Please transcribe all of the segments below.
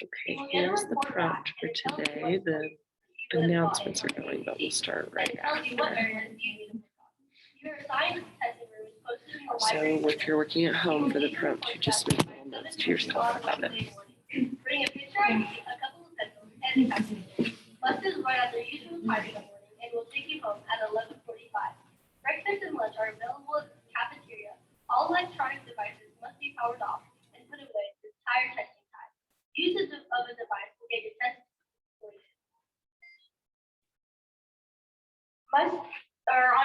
Okay, here's the prompt for today. The announcements are going, but we'll start right after. So if you're working at home for the prompt, you just make little notes to yourself about it. Bring a picture, a couple of pencils, and a pencil. Buses run at their usual time in the morning and will take you home at 11:45. Breakfast and lunch are available at the cafeteria. All electronic devices must be powered off and put away the entire testing time. Usage of a device will get your test completed. On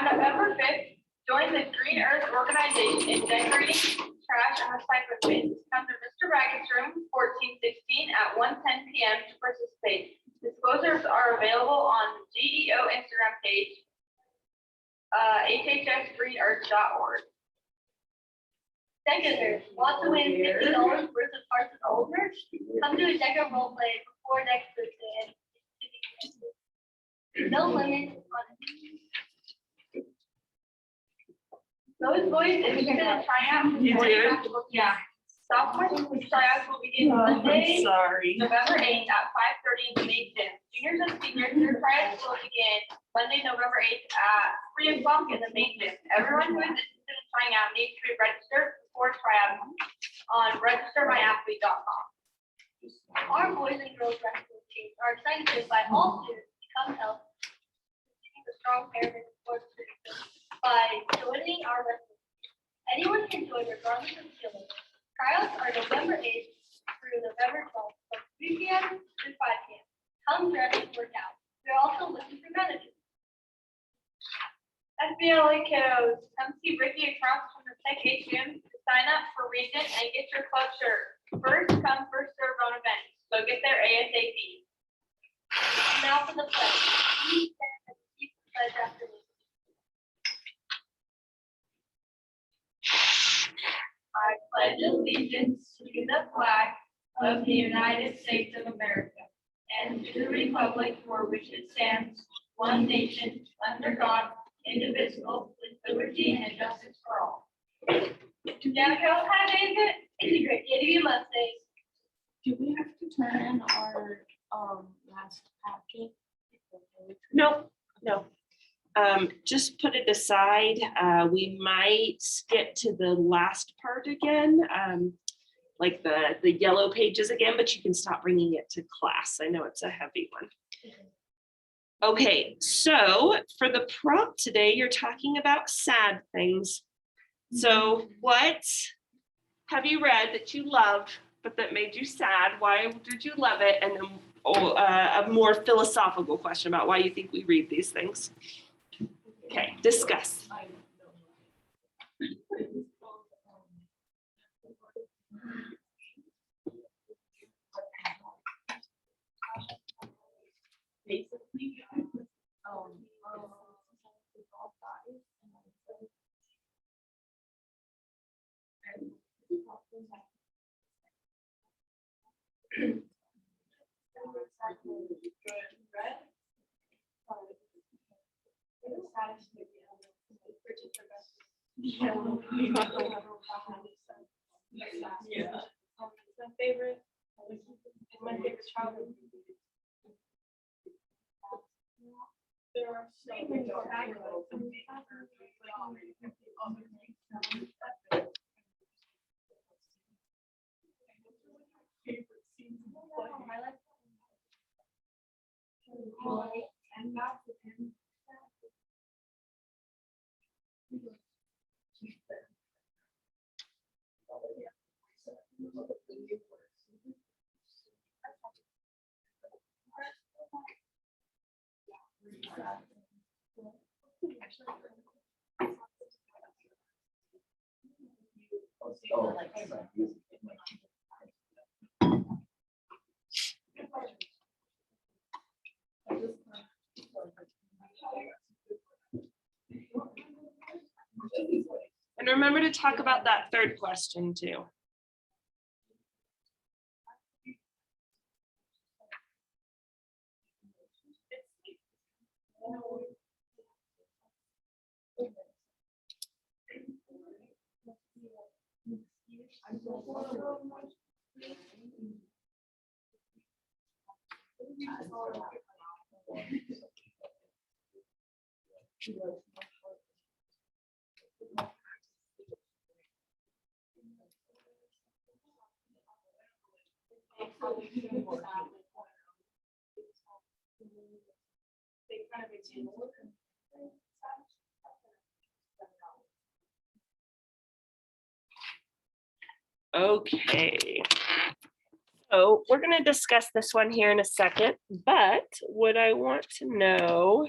November 5th, join the Green Earth organization in decorating trash and recycling bins. Come to Mr. Ragged's room, 1416 at 1:10 p.m. to participate. Disclosures are available on the GEO Instagram page, hhsgreenearth.org. Seconders, want to win $50 worth of parts of old merch? Come to a Deca role play before next Thursday. No limit on it. Those boys interested in trying out. Yeah. Sophomore tryouts will begin Monday, November 8th at 5:30 in the main gym. Juniors and seniors, their tryouts will begin Monday, November 8th at 3 o'clock in the main gym. Everyone who is interested in trying out needs to be registered before tryout on registermyathlete.com. Our boys and girls wrestling teams are excited to invite all students to come help a strong pyramid sports system by joining our wrestling team. Anyone can join regardless of skill level. Tryouts are November 8th through November 12th from 3 p.m. to 5 p.m. Come dress and work out. We're also looking for managers. FBLA kiddos, come see Ricky across from the Tech Atrium to sign up for Regent and get your club shirt. First come, first serve on events. So get there ASAP. Now for the pledge. Please stand and repeat the pledge after me. I pledge allegiance to the flag of the United States of America and to the republic for which it stands, one nation, under God, indivisible, with liberty and justice for all. Down here, what kind of day is it? It's a great day to be a Mustang. Do we have to turn in our last packet? No. Just put it aside. We might skip to the last part again, like the yellow pages again, but you can stop bringing it to class. I know it's a heavy one. Okay, so for the prompt today, you're talking about sad things. So what have you read that you love, but that made you sad? Why did you love it? And then a more philosophical question about why you think we read these things. Okay, discuss. Basically, Yeah. My favorite. My favorite childhood. There are so many And remember to talk about that third question too. Okay. So we're going to discuss this one here in a second, but what I want to know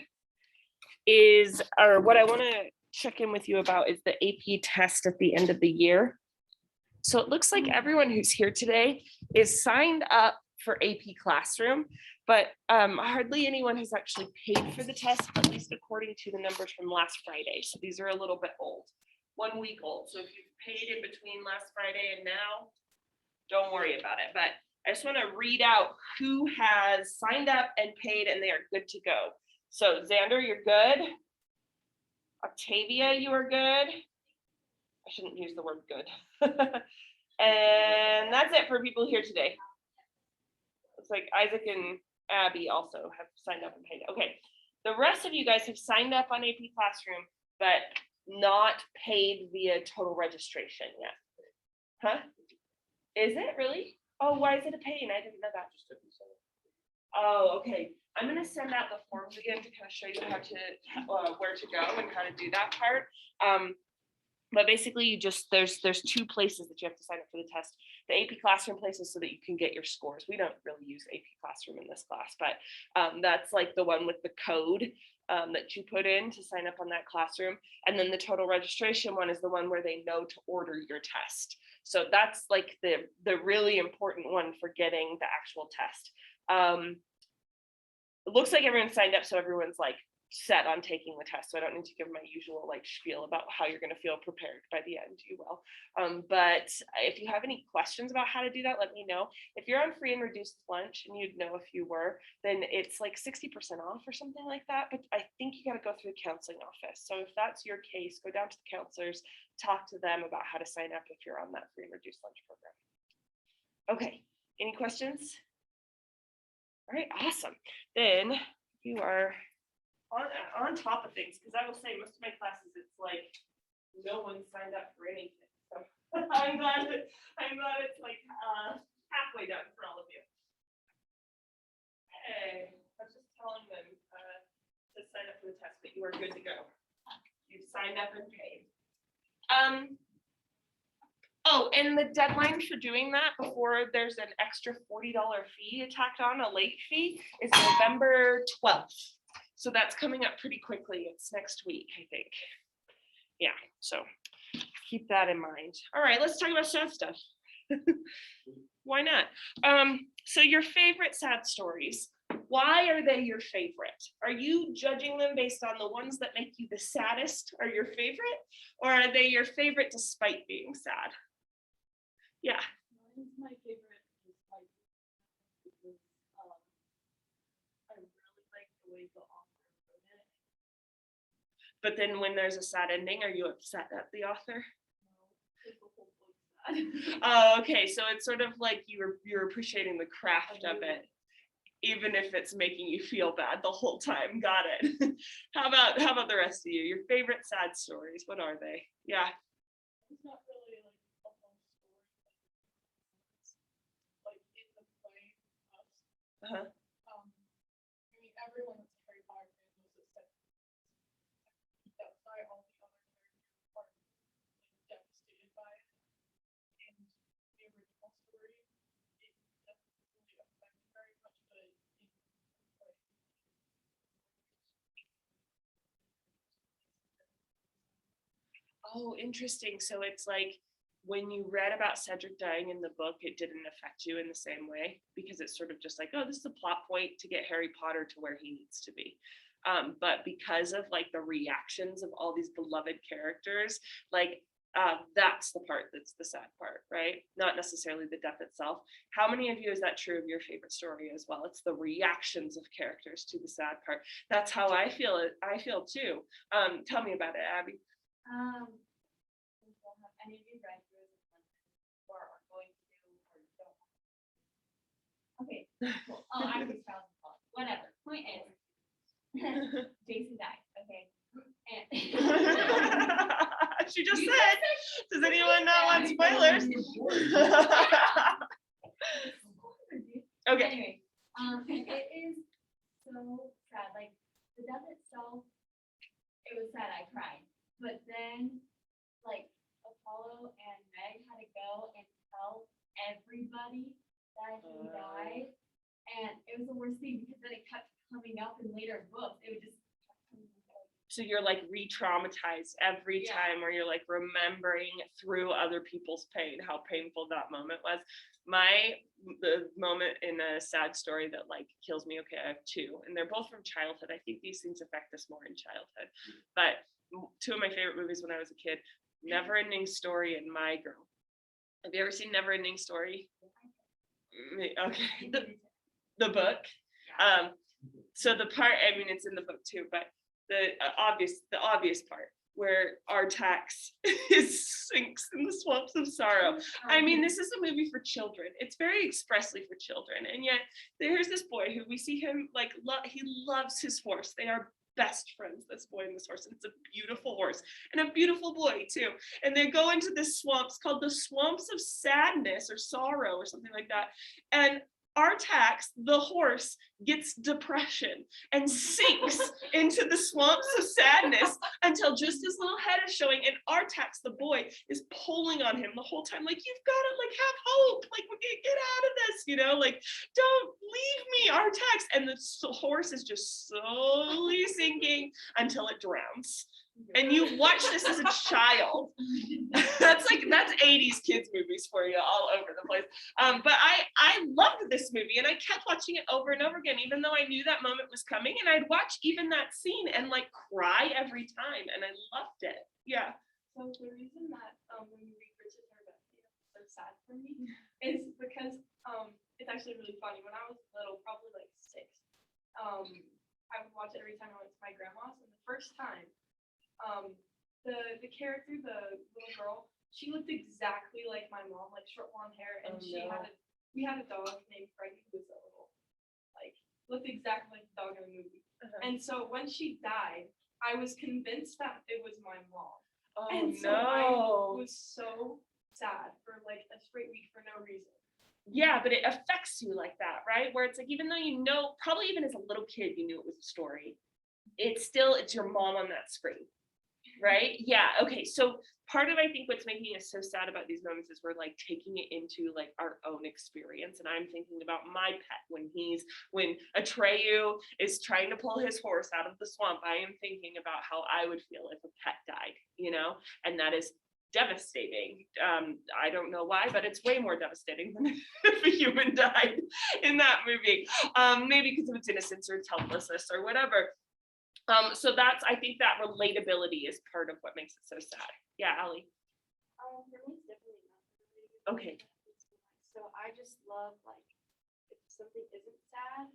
is, or what I want to check in with you about is the AP test at the end of the year. So it looks like everyone who's here today is signed up for AP Classroom, but hardly anyone has actually paid for the test, at least according to the numbers from last Friday. So these are a little bit old, 1 week old. So if you've paid in between last Friday and now, don't worry about it. But I just want to read out who has signed up and paid and they are good to go. So Xander, you're good. Octavia, you are good. I shouldn't use the word good. And that's it for people here today. Looks like Isaac and Abby also have signed up and paid. Okay, the rest of you guys have signed up on AP Classroom, but not paid via total registration yet. Huh? Is it really? Oh, why is it a pain? I didn't know that. Oh, okay. I'm going to send out the forms again to kind of show you how to where to go and how to do that part. But basically, you just there's 2 places that you have to sign up for the test. The AP Classroom places so that you can get your scores. We don't really use AP Classroom in this class, but that's like the one with the code that you put in to sign up on that classroom. And then the total registration one is the one where they know to order your test. So that's like the really important one for getting the actual test. It looks like everyone signed up, so everyone's like set on taking the test. So I don't need to give my usual like spiel about how you're going to feel prepared by the end. You will. But if you have any questions about how to do that, let me know. If you're on free and reduced lunch, and you'd know if you were, then it's like 60% off or something like that. But I think you got to go through the counseling office. So if that's your case, go down to the counselors, talk to them about how to sign up if you're on that free and reduced lunch program. Okay, any questions? All right, awesome. Then you are on top of things, because I will say most of my classes, it's like no one signed up for anything. So I'm glad it's like halfway done for all of you. Hey, I was just telling them to sign up for the test, but you are good to go. You've signed up and paid. Oh, and the deadline for doing that before there's an extra $40 fee tacked on, a late fee, is November 12th. So that's coming up pretty quickly. It's next week, I think. Yeah, so keep that in mind. All right, let's talk about sad stuff. Why not? So your favorite sad stories, why are they your favorite? Are you judging them based on the ones that make you the saddest are your favorite? Or are they your favorite despite being sad? Yeah. Mine's my favorite despite because I really like the way the author wrote it. But then when there's a sad ending, are you upset at the author? No, the whole book's sad. Oh, okay. So it's sort of like you're appreciating the craft of it, even if it's making you feel bad the whole time. Got it. How about the rest of you? Your favorite sad stories? What are they? Yeah. It's not really like a whole story, like in the play. Uh-huh. I mean, everyone that's a Harry Potter fan knows that that's why all the other characters are like devastated by it. And the original story, it doesn't really affect me very much, but in the play. Oh, interesting. So it's like when you read about Cedric dying in the book, it didn't affect you in the same way because it's sort of just like, oh, this is a plot point to get Harry Potter to where he needs to be. But because of like the reactions of all these beloved characters, like that's the part that's the sad part, right? Not necessarily the death itself. How many of you is that true of your favorite story as well? It's the reactions of characters to the sad part. That's how I feel it. I feel too. Tell me about it, Abby. Have any of you read through the content or are going to or don't? Okay, cool. I was whatever. Point is, Jason died. Okay. And She just said, does anyone not want spoilers? Okay. Anyway, it is so sad. Like the death itself, it was sad. I cried. But then, like Apollo and Meg had to go and tell everybody that he died, and it was the worst thing because then it kept coming up in later books. It would just. So you're like re-traumatized every time, where you're like remembering through other people's pain, how painful that moment was. The moment in a sad story that like kills me. Okay, I have two, and they're both from childhood. I think these things affect us more in childhood. But two of my favorite movies when I was a kid, Never Ending Story and My Girl. Have you ever seen Never Ending Story? Okay, the book. So the part, I mean, it's in the book too, but the obvious part where Artax sinks in the swamps of sorrow. I mean, this is a movie for children. It's very expressly for children, and yet there's this boy who we see him like he loves his horse. They are best friends, this boy and this horse, and it's a beautiful horse and a beautiful boy too. And they go into this swamps called the Swamps of Sadness or Sorrow or something like that, and Artax, the horse, gets depression and sinks into the swamps of sadness until just his little head is showing, and Artax, the boy, is pulling on him the whole time, like, you've got to like have hope, like we can get out of this, you know, like, don't leave me, Artax. And the horse is just slowly sinking until it drowns. And you watch this as a child. that's 80s kids movies for you all over the place. But I loved this movie, and I kept watching it over and over again, even though I knew that moment was coming, and I'd watch even that scene and like cry every time, and I loved it. Yeah. So the reason that when you read Bridget Rebecca, it's so sad for me is because it's actually really funny. When I was little, probably like 6, I would watch it every time I went to my grandma's, and the first time, the character, the little girl, she looked exactly like my mom, like short blonde hair, and we had a dog named Freddie who was a little, like, looked exactly like the dog in the movie. And so when she died, I was convinced that it was my mom. And so I was so sad for like a straight week for no reason. Yeah, but it affects you like that, right? Where it's like, even though you know, probably even as a little kid, you knew it was a story, it's your mom on that screen. Right? Yeah. Okay. So part of, I think, what's making us so sad about these moments is we're like taking it into like our own experience. And I'm thinking about my pet when Atreyu is trying to pull his horse out of the swamp. I am thinking about how I would feel if a pet died, you know, and that is devastating. I don't know why, but it's way more devastating than if a human died in that movie. Maybe because of its innocence or its helplessness or whatever. So I think that relatability is part of what makes it so sad. Yeah, Allie. For me, it's definitely not relatable. Okay. So I just love, like, if something isn't sad,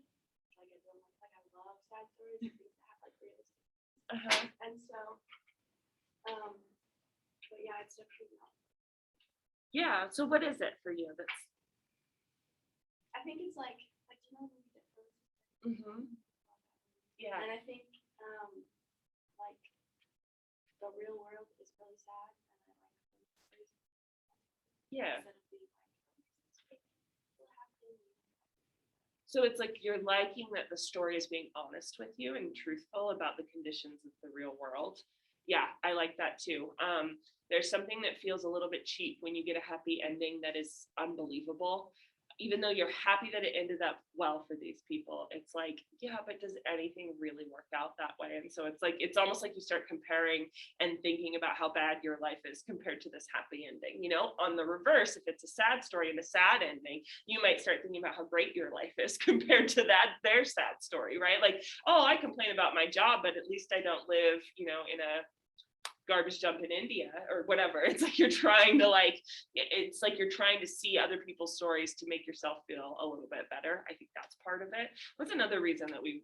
like I love sad stories, things that have like realistic. And so, but yeah, it's definitely not. Yeah. So what is it for you? I think it's like you know, Yeah. and I think like the real world is really sad, and I like Yeah. instead of being like, what happened? So it's like you're liking that the story is being honest with you and truthful about the conditions of the real world. Yeah, I like that too. There's something that feels a little bit cheap when you get a happy ending that is unbelievable. Even though you're happy that it ended up well for these people, it's like, yeah, but does anything really work out that way? And so it's like, it's almost like you start comparing and thinking about how bad your life is compared to this happy ending. You know, on the reverse, if it's a sad story and a sad ending, you might start thinking about how great your life is compared to their sad story, right? Like, oh, I complain about my job, but at least I don't live, you know, in a garbage dump in India or whatever. It's like you're trying to see other people's stories to make yourself feel a little bit better. I think that's part of it. What's another reason that we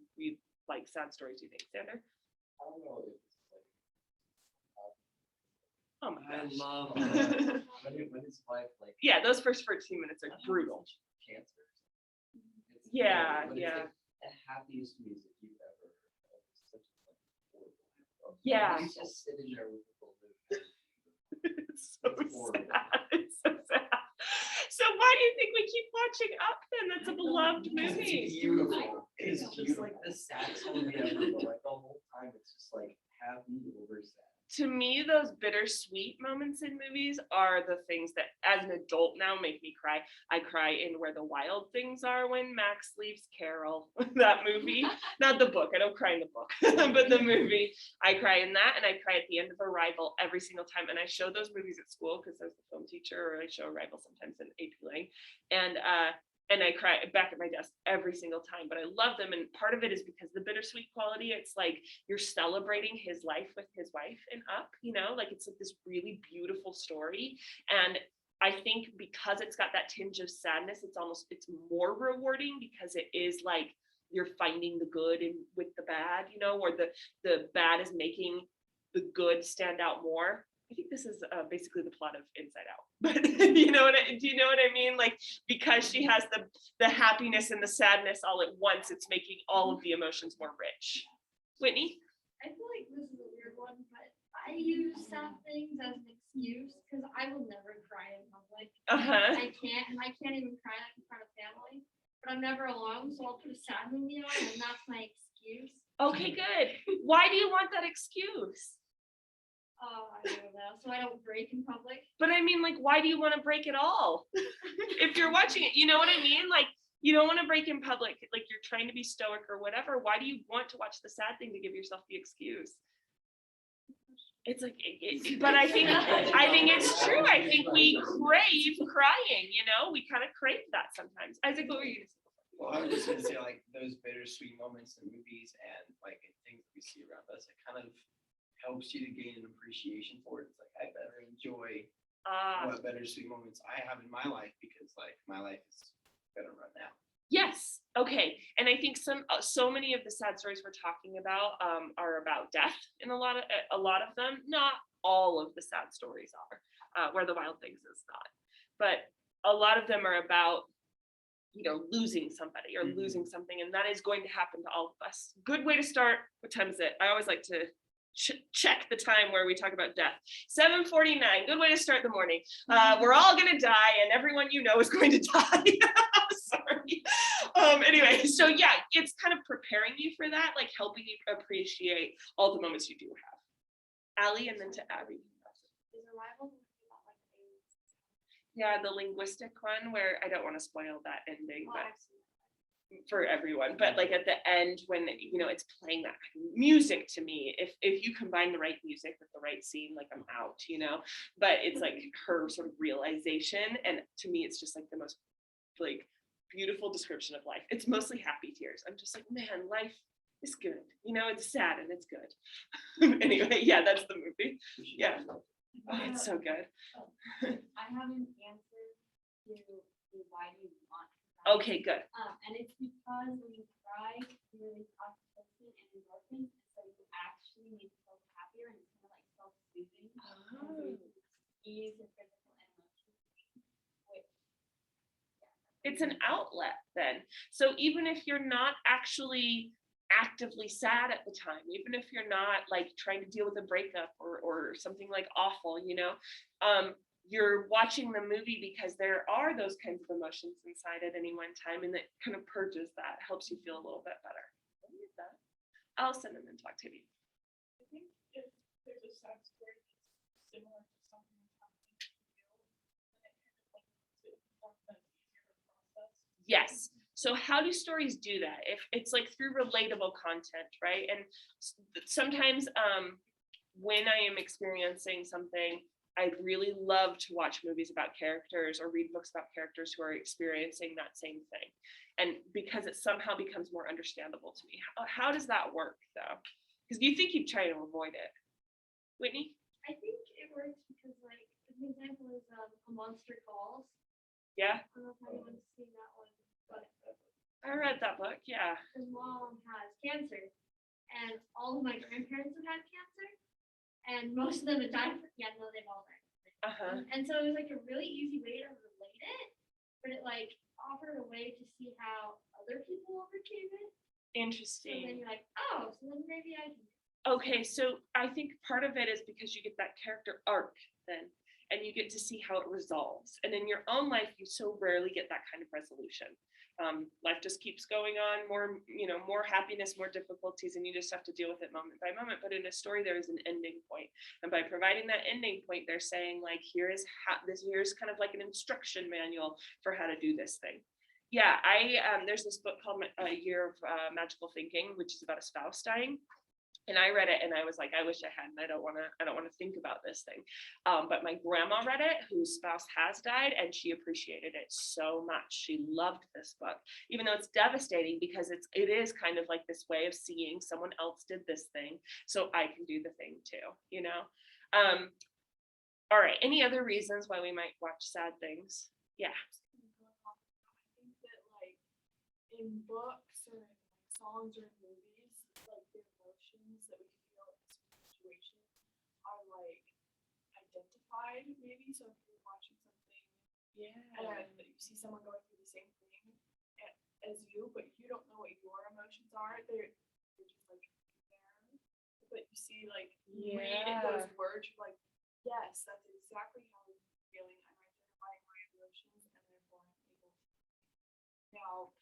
like sad stories, do you think, Xander? I don't know if it's like Oh my I gosh. love when his wife like Yeah, those first 14 minutes are brutal. cancer. Yeah, But it's yeah. like a happiest music you've ever heard. It's such a horrible. Yeah. He's just sitting there with the balloon. It's so sad. It's so sad. So why do you think we keep watching Up then? That's a beloved It's movie. beautiful. It's just like the saddest movie ever, but like the whole time it's just like happy over sad. To me, those bittersweet moments in movies are the things that, as an adult now, make me cry. I cry in Where the Wild Things Are when Max leaves Carol. That movie, not the book. I don't cry in the book, but the movie. I cry in that, and I cry at the end of Arrival every single time. And I show those movies at school because I was the film teacher, or I show Arrival sometimes in AP Lang, and I cry back at my desk every single time. But I love them, and part of it is because the bittersweet quality. It's like you're celebrating his life with his wife in Up, like it's like this really beautiful story. And I think because it's got that tinge of sadness, it's more rewarding because it is like you're finding the good in with the bad, or the bad is making the good stand out more. I think this is basically the plot of Inside Out, but do you know what I mean? Like, because she has the happiness and the sadness all at once, it's making all of the emotions more rich. Whitney? I feel like this is a weird one, but I use sad things as an excuse because I will never cry in public. I can't, and I can't even cry in front of family. But I'm never alone, so I'll put a sad movie on, and that's my excuse. Okay, good. Why do you want that excuse? I don't know, so I don't break in public. But I mean, like, why do you want to break it all? If you're watching it, you know what I mean? Like, you don't want to break in public, like you're trying to be stoic or whatever. Why do you want to watch the sad thing to give yourself the excuse? It's like, but I think it's true. I think we crave crying, we kind of crave that sometimes. Isaac, what were you gonna say? Well, I was just gonna say like those bittersweet moments in movies and like in things we see around us, it kind of helps you to gain an appreciation for it. It's like I better enjoy what bittersweet moments I have in my life because like my life is gonna run out. Yes. Okay. And I think so many of the sad stories we're talking about are about death in a lot of them. Not all of the sad stories are. Where the Wild Things is not, but a lot of them are about losing somebody or losing something, and that is going to happen to all of us. Good way to start. What time is it? I always like to check the time where we talk about death. 7:49. Good way to start the morning. We're all gonna die, and everyone is going to die. Sorry. Anyway, so yeah, it's kind of preparing you for that, like helping you appreciate all the moments you do have. Allie, and then to Abby. Is Arrival about like things? Yeah, the linguistic one where I don't want to spoil that ending, Well, but I've seen for everyone, but like at the end when it's playing that music, to me, if you combine the right music with the right scene, like I'm out, but it's like her sort of realization, and to me it's just like the most like beautiful description of life. It's mostly happy tears. I'm just like, man, life is good, it's sad and it's good. Anyway, yeah, that's the movie. Yeah. Oh, it's so good. I have an answer to why you want to cry. Okay, good. And it's because when you cry, you release oxytocin and endorphins, and so you actually make yourself happier, and it's kind of like self-soothing. Ease your physical and emotional pain, which It's an outlet then. So even if you're not actually actively sad at the time, even if you're not like trying to deal with a breakup or something like awful, you're watching the movie because there are those kinds of emotions inside at any one time, and that kind of purges that, helps you feel a little bit better. Allison, and then talk to me. I think if there's a sad story that's similar to something that's happening to you, then it kind of like makes it more easier to process. Yes. So how do stories do that? If it's like through relatable content, right? And sometimes when I am experiencing something, I really love to watch movies about characters or read books about characters who are experiencing that same thing. And because it somehow becomes more understandable to me. How does that work though? Because you think you'd try to avoid it. Whitney? I think it works because, like, an example is A Monster Calls. Yeah, I don't know if anyone's seen that one, but I read that book. Yeah. his mom has cancer, and all of my grandparents have had cancer, and most of them have died. Yeah, no, they've all died. And so it was like a really easy way to relate it, but it like offered a way to see how other people overcame it. So Interesting. then you're like, oh, so then maybe I can. Okay, so I think part of it is because you get that character arc then, and you get to see how it resolves. And in your own life, you so rarely get that kind of resolution. Life just keeps going on, more, more happiness, more difficulties, and you just have to deal with it moment by moment. But in a story, there is an ending point. And by providing that ending point, they're saying like, here's kind of like an instruction manual for how to do this thing. Yeah, there's this book called A Year of Magical Thinking, which is about a spouse dying. And I read it and I was like, I wish I hadn't. I don't want to think about this thing. But my grandma read it, whose spouse has died, and she appreciated it so much. She loved this book, even though it's devastating because it is kind of like this way of seeing someone else did this thing, so I can do the thing too, All right. Any other reasons why we might watch sad things? Yeah. I think that like in books or in like songs or in movies, like the emotions that we feel in certain situations are like identified maybe. So if you're watching something and you see someone going through the same thing as you, but you don't know what your emotions are, they're just like there. But you see like read those words, you're like, yes, that's exactly how I'm feeling. I'm identifying my emotions and therefore I'm able to now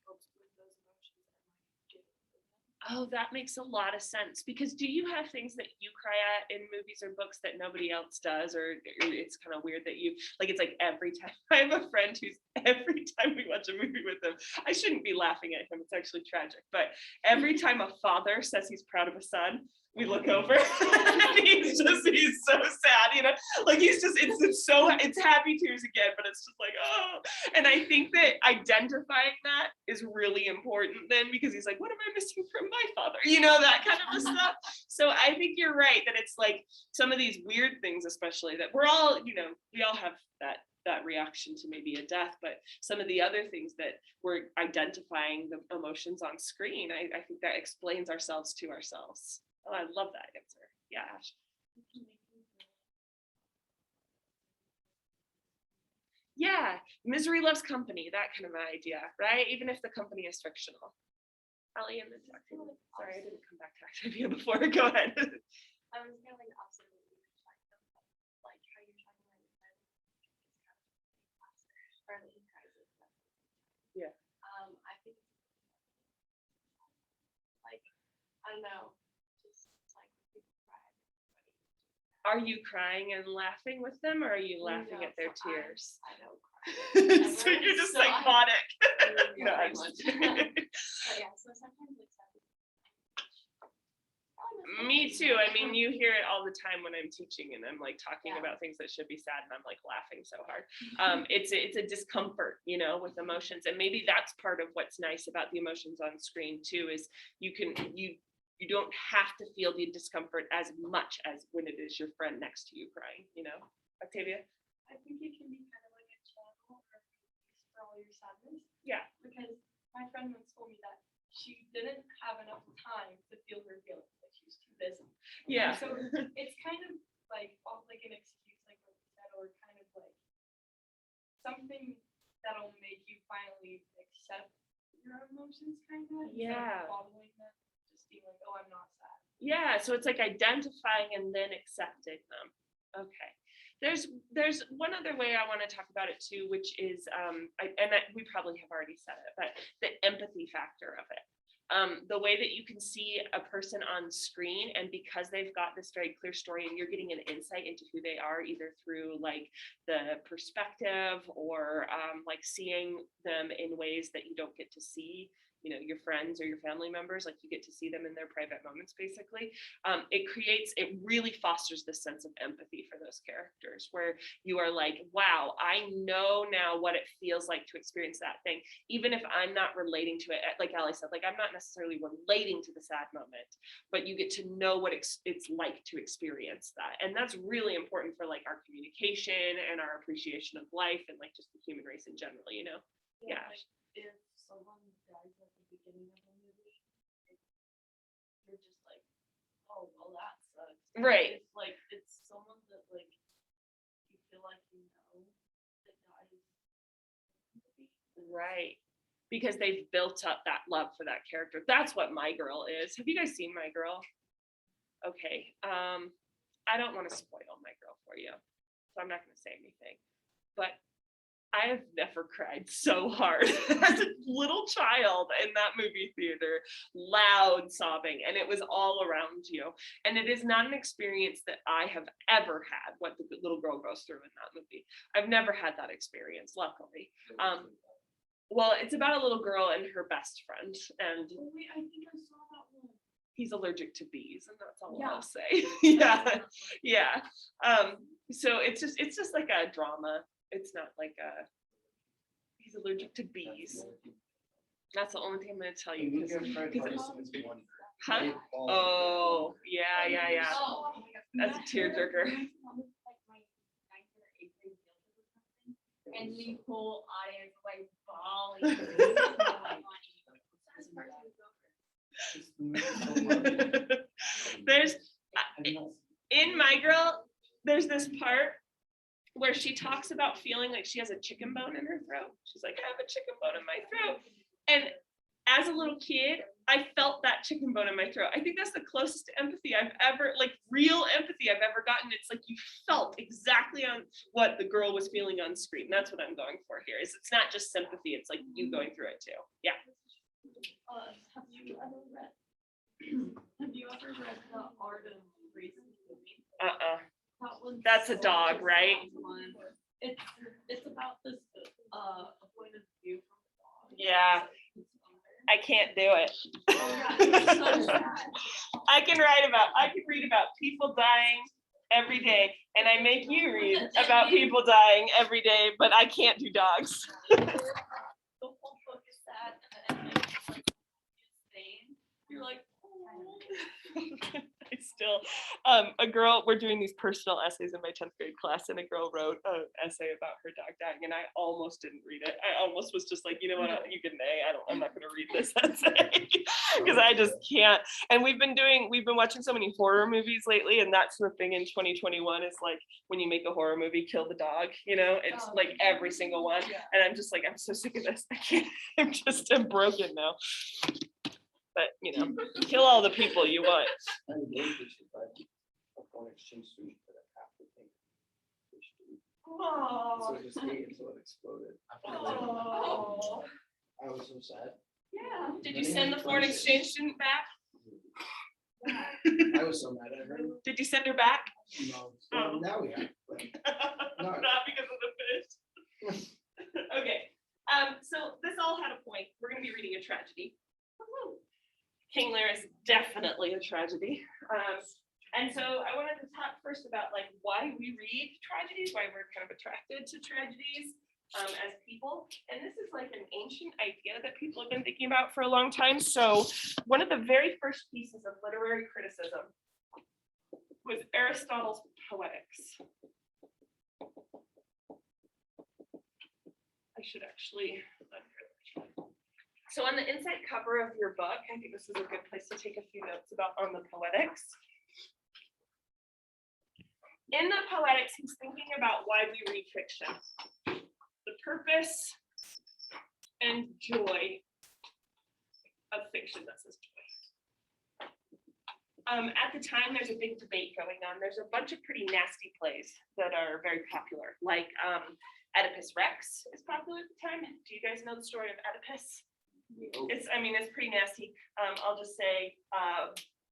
cope with those emotions and like get over them. Oh, that makes a lot of sense. Because do you have things that you cry at in movies or books that nobody else does? Or it's kind of weird that you, like, it's like every time. I have a friend who's every time we watch a movie with him, I shouldn't be laughing at him. It's actually tragic. But every time a father says he's proud of a son, we look over and he's so sad, like it's happy tears again, but it's just like, oh. And I think that identifying that is really important then, because he's like, what am I missing from my father? That kind of stuff. So I think you're right that it's like some of these weird things, especially that we're all, we all have that reaction to maybe a death, but some of the other things that we're identifying the emotions on screen, I think that explains ourselves to ourselves. Oh, I love that answer. Yeah, Ash. Yeah, misery loves company, that kind of an idea, right? Even if the company is fictional. Allie, and then sorry, I didn't come back to Activia before. Go ahead. I was kind of like opposite of what you were talking about, like how you're talking about your friend is kind of or that he cries at that. Yeah. I think like I don't know, just like people cry. Are you crying and laughing with them, or are you laughing at their tears? I don't cry. So you're just psychotic. No, pretty much. But yeah, so sometimes like me too. I mean, you hear it all the time when I'm teaching and I'm like talking about things that should be sad and I'm like laughing so hard. It's a discomfort, with emotions. And maybe that's part of what's nice about the emotions on screen too, is you don't have to feel the discomfort as much as when it is your friend next to you crying, Octavia? I think it can be kind of like a channel or a release for all your sadness. Yeah. Because my friend once told me that she didn't have enough time to feel her feelings, like she was too busy. Yeah. And so it's kind of like an excuse, like what you said, or kind of like something that'll make you finally accept your emotions, kind of. Yeah. Following them, just being like, oh, I'm not sad. Yeah. So it's like identifying and then accepting them. Okay. There's one other way I want to talk about it too, which is, we probably have already said it, but the empathy factor of it. The way that you can see a person on screen, and because they've got this very clear story and you're getting an insight into who they are, either through like the perspective or like seeing them in ways that you don't get to see, your friends or your family members, like you get to see them in their private moments, basically. It really fosters this sense of empathy for those characters, where you are like, wow, I know now what it feels like to experience that thing, even if I'm not relating to it. Like Allie said, like I'm not necessarily relating to the sad moment, but you get to know what it's like to experience that. And that's really important for like our communication and our appreciation of life and like just the human race in general, Yeah. Like if someone dies at the beginning of a movie, you're just like, oh, well, that sucks. Right. It's like, it's someone that like you feel like that dies. Right. because they've built up that love for that character. That's what My Girl is. Have you guys seen My Girl? Okay. I don't want to spoil My Girl for you, so I'm not going to say anything. But I have never cried so hard as a little child in that movie theater, loud sobbing, and it was all around you. And it is not an experience that I have ever had, what the little girl goes through in that movie. I've never had that experience, luckily. Well, it's about a little girl and her best friend, and Oh, wait, I think I saw that one. he's allergic to bees, and that's all Yeah. I'll say. Yeah. So it's just like a drama. It's not like he's allergic to bees. That's the only thing I'm gonna tell you. You can Because get Fred Harrison's one. Huh? Oh, yeah. Oh, That's a tearjerker. and the whole audience like bawling. There's in My Girl, there's this part where she talks about feeling like she has a chicken bone in her throat. She's like, I have a chicken bone in my throat. And as a little kid, I felt that chicken bone in my throat. I think that's the closest to empathy I've ever, like real empathy I've ever gotten. It's like you felt exactly on what the girl was feeling on screen. That's what I'm going for here. Is it's not just sympathy, it's like you going through it too. Yeah. Have you ever read The Art of Racing Movie? That one's That's a such dog, right? fun one. It's about this point of view from the dog. Yeah. I can't do it. It's so sad. I can read about people dying every day, and I make you read about people dying every day, but I can't do dogs. The whole book is sad, and then it's like insane. You're like, oh. I still, we're doing these personal essays in my 10th grade class, and a girl wrote an essay about her dog dying, and I almost didn't read it. I almost was just like, you know what, you get an A. I'm not going to read this essay because I just can't. And we've been watching so many horror movies lately, and that's the thing in 2021 is like when you make a horror movie, kill the dog. It's like every single one, and I'm just like, I'm so sick of this. I can't. I'm broken now. But kill all the people you want. So it just ate until it exploded. Oh. I was so sad. Yeah. Did you send the foreign exchange student back? I was so mad at her. Did you send her back? No, well, now we have. But Not because of the fish. Okay. So this all had a point. We're going to be reading a tragedy. King Lear is definitely a tragedy. And so I wanted to talk first about like why we read tragedies, why we're kind of attracted to tragedies as people. And this is like an ancient idea that people have been thinking about for a long time. So one of the very first pieces of literary criticism was Aristotle's Poetics. I should actually. So on the inside cover of your book, I think this is a good place to take a few notes on the Poetics. In the Poetics, he's thinking about why we read fiction, the purpose and joy of fiction. That says joy. At the time, there's a big debate going on. There's a bunch of pretty nasty plays that are very popular, like Oedipus Rex is popular at the time. Do you guys know the story of Oedipus? It's pretty nasty. I'll just say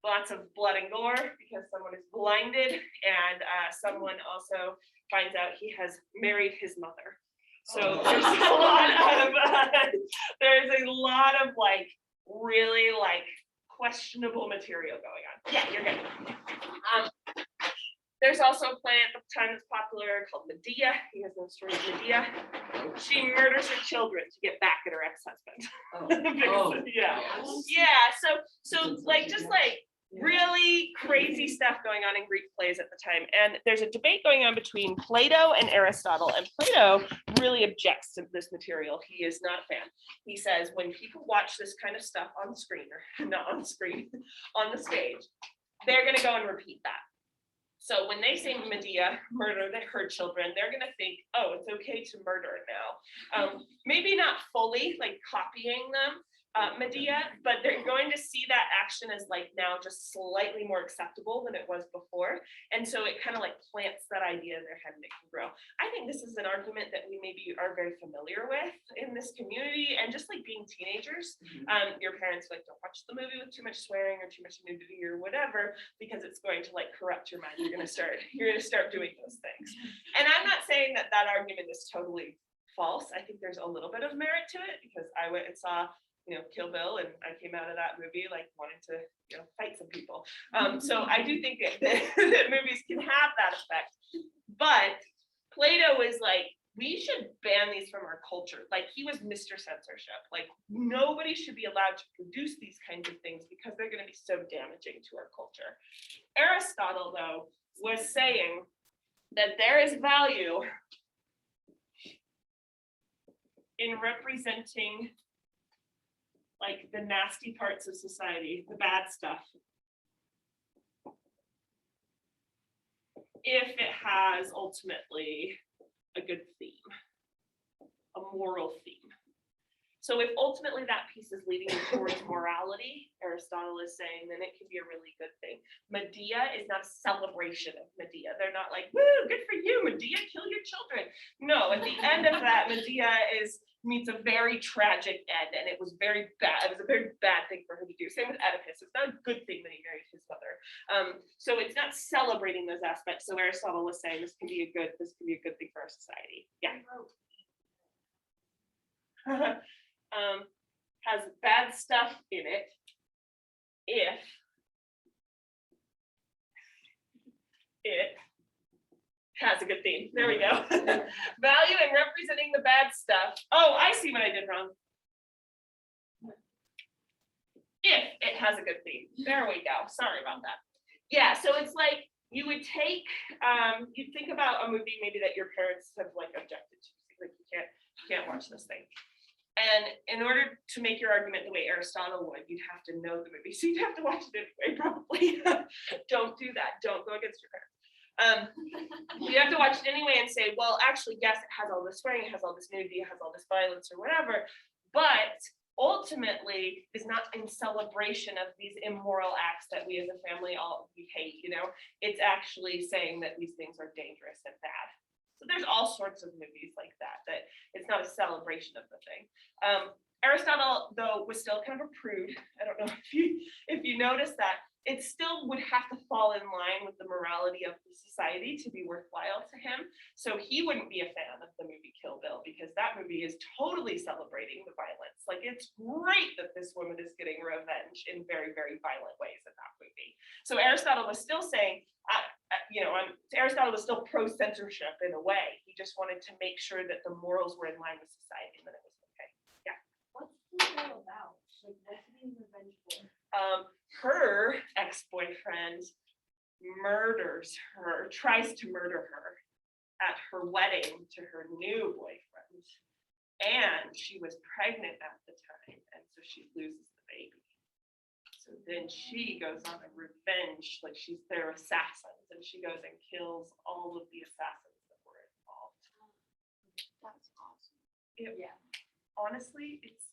lots of blood and gore because someone is blinded, and someone also finds out he has married his mother. So there's a lot of like really like questionable material going on. Yeah, you're good. There's also a play at the time that's popular called Medea. You guys know the story of Medea. She murders her children to get back at her ex-husband. Yeah. So like just like really crazy stuff going on in Greek plays at the time. And there's a debate going on between Plato and Aristotle. And Plato really objects to this material. He is not a fan. He says when people watch this kind of stuff on screen, or not on screen, on the stage, they're going to go and repeat that. So when they say Medea murdered her children, they're going to think, oh, it's okay to murder now. Maybe not fully like copying them, Medea, but they're going to see that action as like now just slightly more acceptable than it was before. And so it kind of like plants that idea in their head and it can grow. I think this is an argument that we maybe are very familiar with in this community, and just like being teenagers, your parents like don't watch the movie with too much swearing or too much nudity or whatever, because it's going to like corrupt your mind. You're going to start doing those things. And I'm not saying that that argument is totally false. I think there's a little bit of merit to it, because I went and saw Kill Bill, and I came out of that movie like wanting to fight some people. So I do think that movies can have that effect. But Plato is like, we should ban these from our culture. Like, he was Mr. Censorship. Like, nobody should be allowed to produce these kinds of things because they're going to be so damaging to our culture. Aristotle, though, was saying that there is value in representing like the nasty parts of society, the bad stuff, if it has ultimately a good theme, a moral theme. So if ultimately that piece is leading you towards morality, Aristotle is saying, then it can be a really good thing. Medea is not a celebration of Medea. They're not like, woo, good for you, Medea, kill your children. No, at the end of that, Medea meets a very tragic end, and it was very bad. It was a very bad thing for her to do. Same with Oedipus. It's not a good thing that he married his mother. So it's not celebrating those aspects. So Aristotle was saying this can be a good thing for our society. Yeah. Has bad stuff in it if it has a good theme. There we go. Value in representing the bad stuff. Oh, I see what I did wrong. If it has a good theme. There we go. Sorry about that. Yeah, so it's like you would take, you think about a movie maybe that your parents have like objected to. Like, you can't watch this thing. And in order to make your argument the way Aristotle would, you'd have to know the movie. So you'd have to watch it anyway, probably. Don't do that. Don't go against your parents. You have to watch it anyway and say, well, actually, yes, it has all this swearing, it has all this nudity, it has all this violence or whatever, but ultimately is not in celebration of these immoral acts that we as a family we hate, It's actually saying that these things are dangerous and bad. So there's all sorts of movies like that it's not a celebration of the thing. Aristotle, though, was still kind of a prude. I don't know if you noticed that. It still would have to fall in line with the morality of the society to be worthwhile to him. So he wouldn't be a fan of the movie Kill Bill, because that movie is totally celebrating the violence. Like, it's great that this woman is getting revenge in very, very violent ways in that movie. So Aristotle was still saying, Aristotle was still pro-censorship in a way. He just wanted to make sure that the morals were in line with society and that it was okay. Yeah. What's this all about? Like, what's being revenge for? Her ex-boyfriend tries to murder her at her wedding to her new boyfriend. And she was pregnant at the time, and so she loses the baby. So then she goes on a revenge, like they're assassins, and she goes and kills all of the assassins that were involved. That's awesome. Yeah. Honestly, it's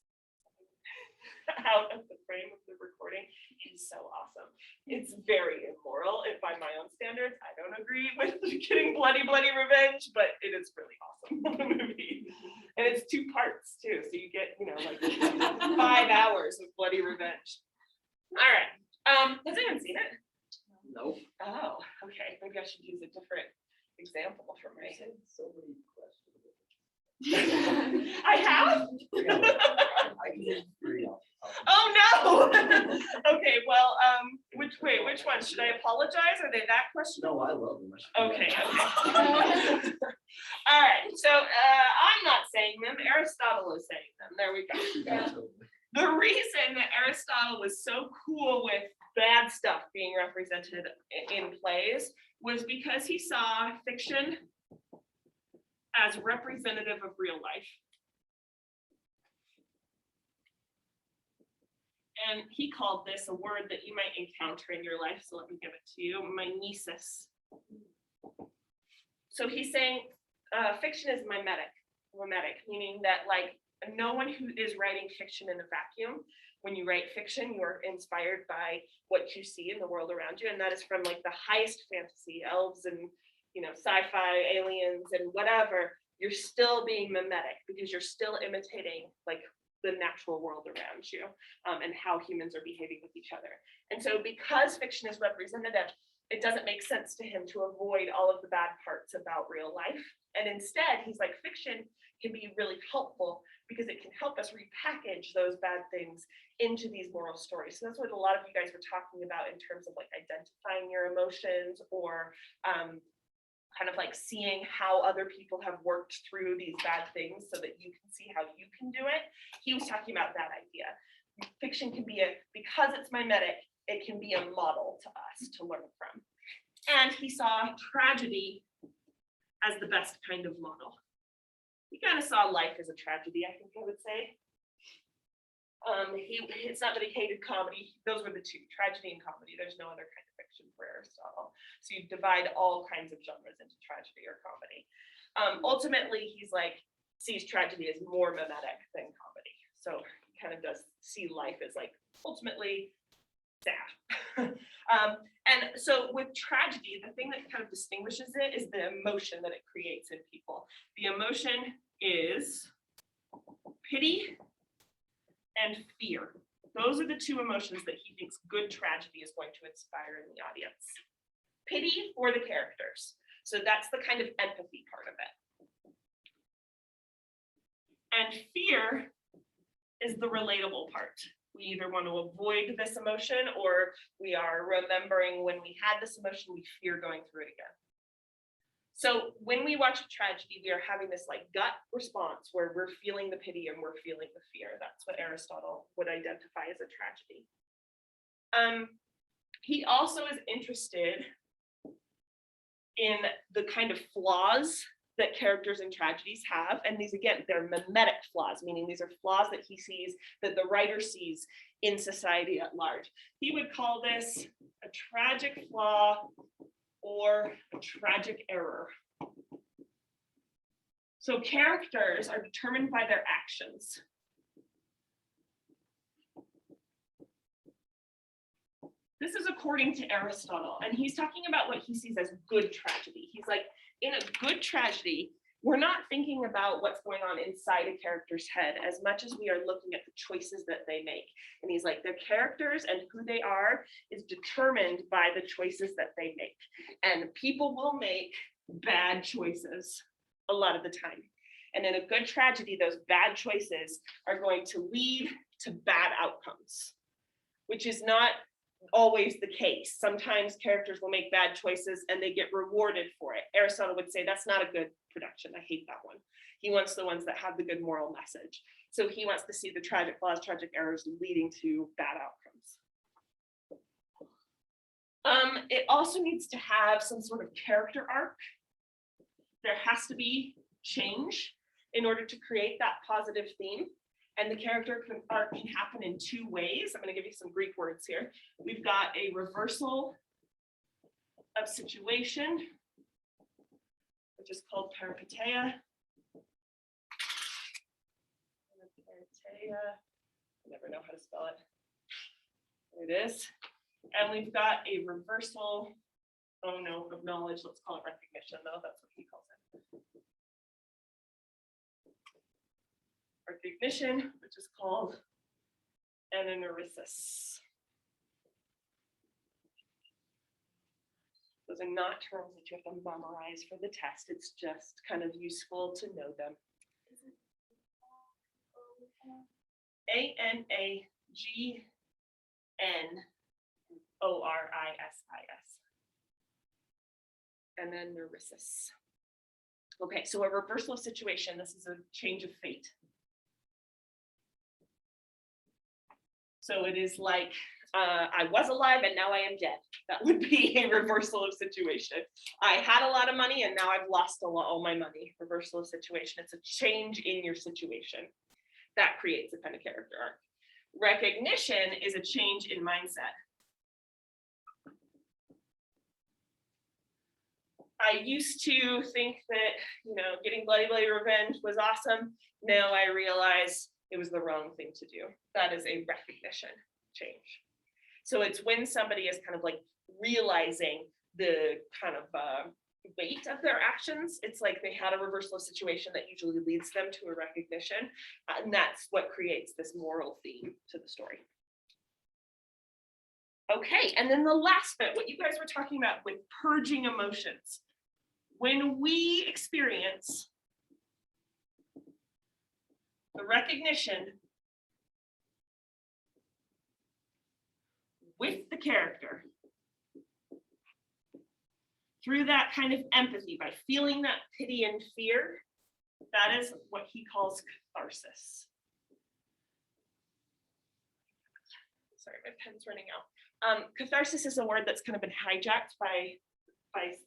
out of the frame of the recording. It's so awesome. It's very immoral, and by my own standards, I don't agree with getting bloody revenge, but it is really awesome movie. And it's 2 parts too, so you get, like 5 hours of bloody revenge. All right. Has anyone seen it? Nope. Oh, okay. Maybe I should use a different example for me. So many questions. I have? I can agree on. Oh no! Okay, well, which one? Should I apologize? Are they that questionable? No, I love them. Okay. All right, so I'm not saying them, Aristotle is saying them. There we go. The reason that Aristotle was so cool with bad stuff being represented in plays was because he saw fiction as representative of real life. And he called this a word that you might encounter in your life, so let me give it to you, mimesis. So he's saying fiction is mimetic, meaning that like no one who is writing fiction in a vacuum. When you write fiction, you're inspired by what you see in the world around you, and that is from like the highest fantasy, elves and sci-fi, aliens and whatever. You're still being mimetic because you're still imitating like the natural world around you and how humans are behaving with each other. And so because fiction is representative, it doesn't make sense to him to avoid all of the bad parts about real life. And instead, he's like, fiction can be really helpful because it can help us repackage those bad things into these moral stories. So that's what a lot of you guys were talking about in terms of like identifying your emotions or kind of like seeing how other people have worked through these bad things so that you can see how you can do it. He was talking about that idea. Fiction can be because it's mimetic, it can be a model to us to learn from. And he saw tragedy as the best kind of model. He kind of saw life as a tragedy, I think I would say. It's not that he hated comedy. Those were the two, tragedy and comedy. There's no other kind of fiction for Aristotle. So you divide all kinds of genres into tragedy or comedy. Ultimately, he's like, sees tragedy as more mimetic than comedy. So he kind of does see life as like ultimately sad. And so with tragedy, the thing that kind of distinguishes it is the emotion that it creates in people. The emotion is pity and fear. Those are the two emotions that he thinks good tragedy is going to inspire in the audience. Pity for the characters. So that's the kind of empathy part of it. And fear is the relatable part. We either want to avoid this emotion or we are remembering when we had this emotion, we fear going through it again. So when we watch a tragedy, we are having this like gut response where we're feeling the pity and we're feeling the fear. That's what Aristotle would identify as a tragedy. He also is interested in the kind of flaws that characters in tragedies have. And these, again, they're mimetic flaws, meaning these are flaws that he sees, that the writer sees in society at large. He would call this a tragic flaw or a tragic error. So characters are determined by their actions. This is according to Aristotle, and he's talking about what he sees as good tragedy. He's like, in a good tragedy, we're not thinking about what's going on inside a character's head as much as we are looking at the choices that they make. And he's like, their characters and who they are is determined by the choices that they make. And people will make bad choices a lot of the time. And in a good tragedy, those bad choices are going to lead to bad outcomes, which is not always the case. Sometimes characters will make bad choices and they get rewarded for it. Aristotle would say that's not a good production. I hate that one. He wants the ones that have the good moral message. So he wants to see the tragic flaws, tragic errors leading to bad outcomes. It also needs to have some sort of character arc. There has to be change in order to create that positive theme. And the character arc can happen in two ways. I'm going to give you some Greek words here. We've got a reversal of situation, which is called peripeteia. I never know how to spell it. There it is. And we've got a reversal, of knowledge. Let's call it recognition, though. That's what he calls it. Recognition, which is called ananorisis. Those are not terms that you have to memorize for the test. It's just kind of useful to know them. ANAGNORISIS. Ananorisis. Okay, so a reversal of situation. This is a change of fate. So it is like, I was alive and now I am dead. That would be a reversal of situation. I had a lot of money and now I've lost all my money. Reversal of situation. It's a change in your situation. That creates a kind of character arc. Recognition is a change in mindset. I used to think that, you know, getting bloody revenge was awesome. Now I realize it was the wrong thing to do. That is a recognition change. So it's when somebody is kind of like realizing the kind of weight of their actions. It's like they had a reversal of situation that usually leads them to a recognition. And that's what creates this moral theme to the story. Okay, and then the last bit, what you guys were talking about with purging emotions. When we experience the recognition with the character through that kind of empathy, by feeling that pity and fear, that is what he calls catharsis. Sorry, my pen's running out. Catharsis is a word that's kind of been hijacked by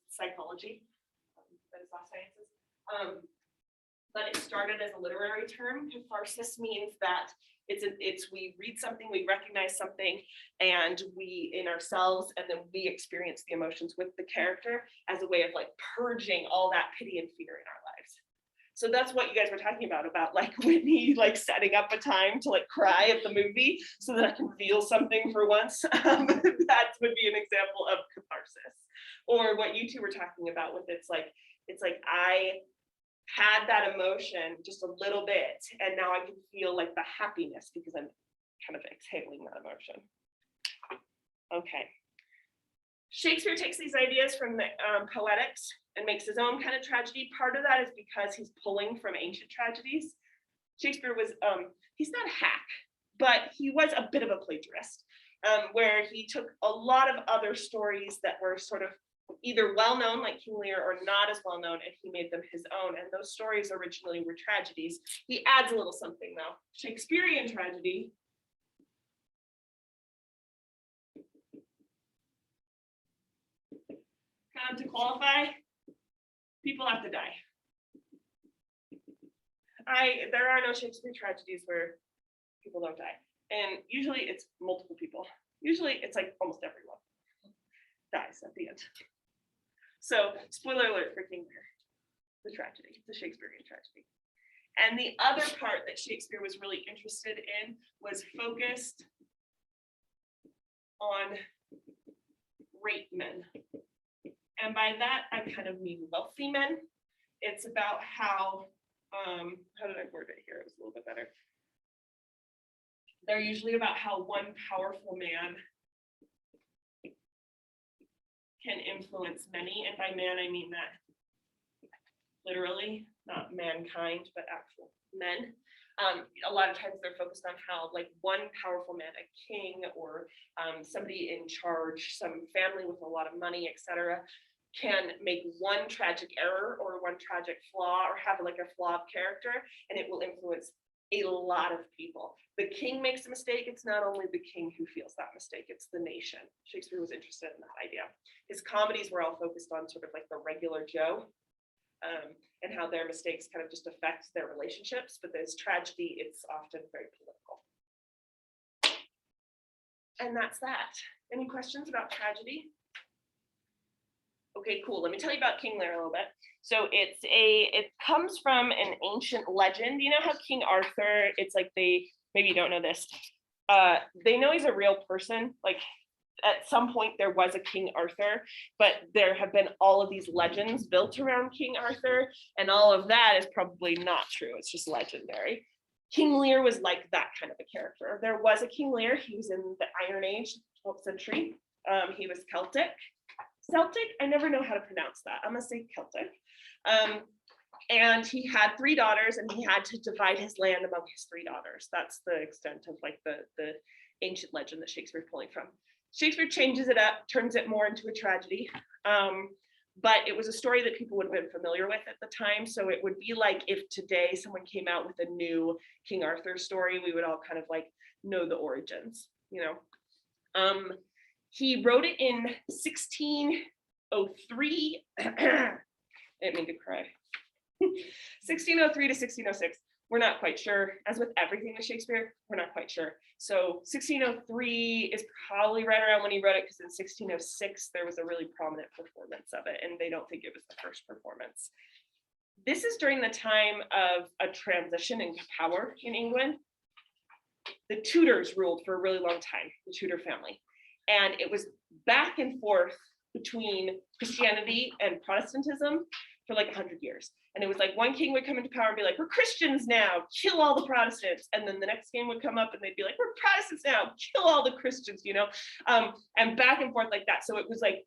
psychology, that is law sciences. But it started as a literary term. Catharsis means that it's we read something, we recognize something, and we in ourselves, and then we experience the emotions with the character as a way of like purging all that pity and fear in our lives. So that's what you guys were talking about like Whitney like setting up a time to like cry at the movie so that I can feel something for once. That would be an example of catharsis. Or what you two were talking about with it's like I had that emotion just a little bit, and now I can feel like the happiness because I'm kind of exhaling that emotion. Okay. Shakespeare takes these ideas from the poetics and makes his own kind of tragedy. Part of that is because he's pulling from ancient tragedies. Shakespeare was, he's not a hack, but he was a bit of a plagiarist, where he took a lot of other stories that were sort of either well-known like King Lear or not as well-known, and he made them his own. And those stories originally were tragedies. He adds a little something though. Shakespearean tragedy kind of to qualify, people have to die. There are no Shakespeare tragedies where people don't die. And usually it's multiple people. Usually it's like almost everyone dies at the end. So spoiler alert for King Lear, the tragedy, the Shakespearean tragedy. And the other part that Shakespeare was really interested in was focused on great men. And by that, I kind of mean wealthy men. It's about how did I word it here? It was a little bit better. They're usually about how one powerful man can influence many. And by man, I mean that literally, not mankind, but actual men. A lot of times they're focused on how like one powerful man, a king or somebody in charge, some family with a lot of money, etc., can make one tragic error or one tragic flaw or have like a flawed character, and it will influence a lot of people. The king makes a mistake. It's not only the king who feels that mistake, it's the nation. Shakespeare was interested in that idea. His comedies were all focused on sort of like the regular Joe, and how their mistakes kind of just affect their relationships. But this tragedy, it's often very political. And that's that. Any questions about tragedy? Okay, cool. Let me tell you about King Lear a little bit. So it comes from an ancient legend. You know how King Arthur, it's like maybe you don't know this. They know he's a real person. Like at some point there was a King Arthur, but there have been all of these legends built around King Arthur, and all of that is probably not true. It's just legendary. King Lear was like that kind of a character. There was a King Lear. He was in the Iron Age, 12th century. He was Celtic, I never know how to pronounce that. I'm gonna say Celtic. And he had 3 daughters, and he had to divide his land among his 3 daughters. That's the extent of like the ancient legend that Shakespeare's pulling from. Shakespeare changes it up, turns it more into a tragedy. But it was a story that people would have been familiar with at the time. So it would be like if today someone came out with a new King Arthur story, we would all kind of like know the origins, you know. He wrote it in 1603. I didn't mean to cry. 1603 to 1606. we're not quite sure. As with everything with Shakespeare, we're not quite sure. So 1603 is probably right around when he wrote it, because in 1606 there was a really prominent performance of it, and they don't think it was the first performance. This is during the time of a transition in power in England. The Tudors ruled for a really long time, the Tudor family, and it was back and forth between Christianity and Protestantism for like 100 years. And it was like one king would come into power and be like, we're Christians now, kill all the Protestants. And then the next king would come up and they'd be like, we're Protestants now, kill all the Christians, you know, and back and forth like that. So it was like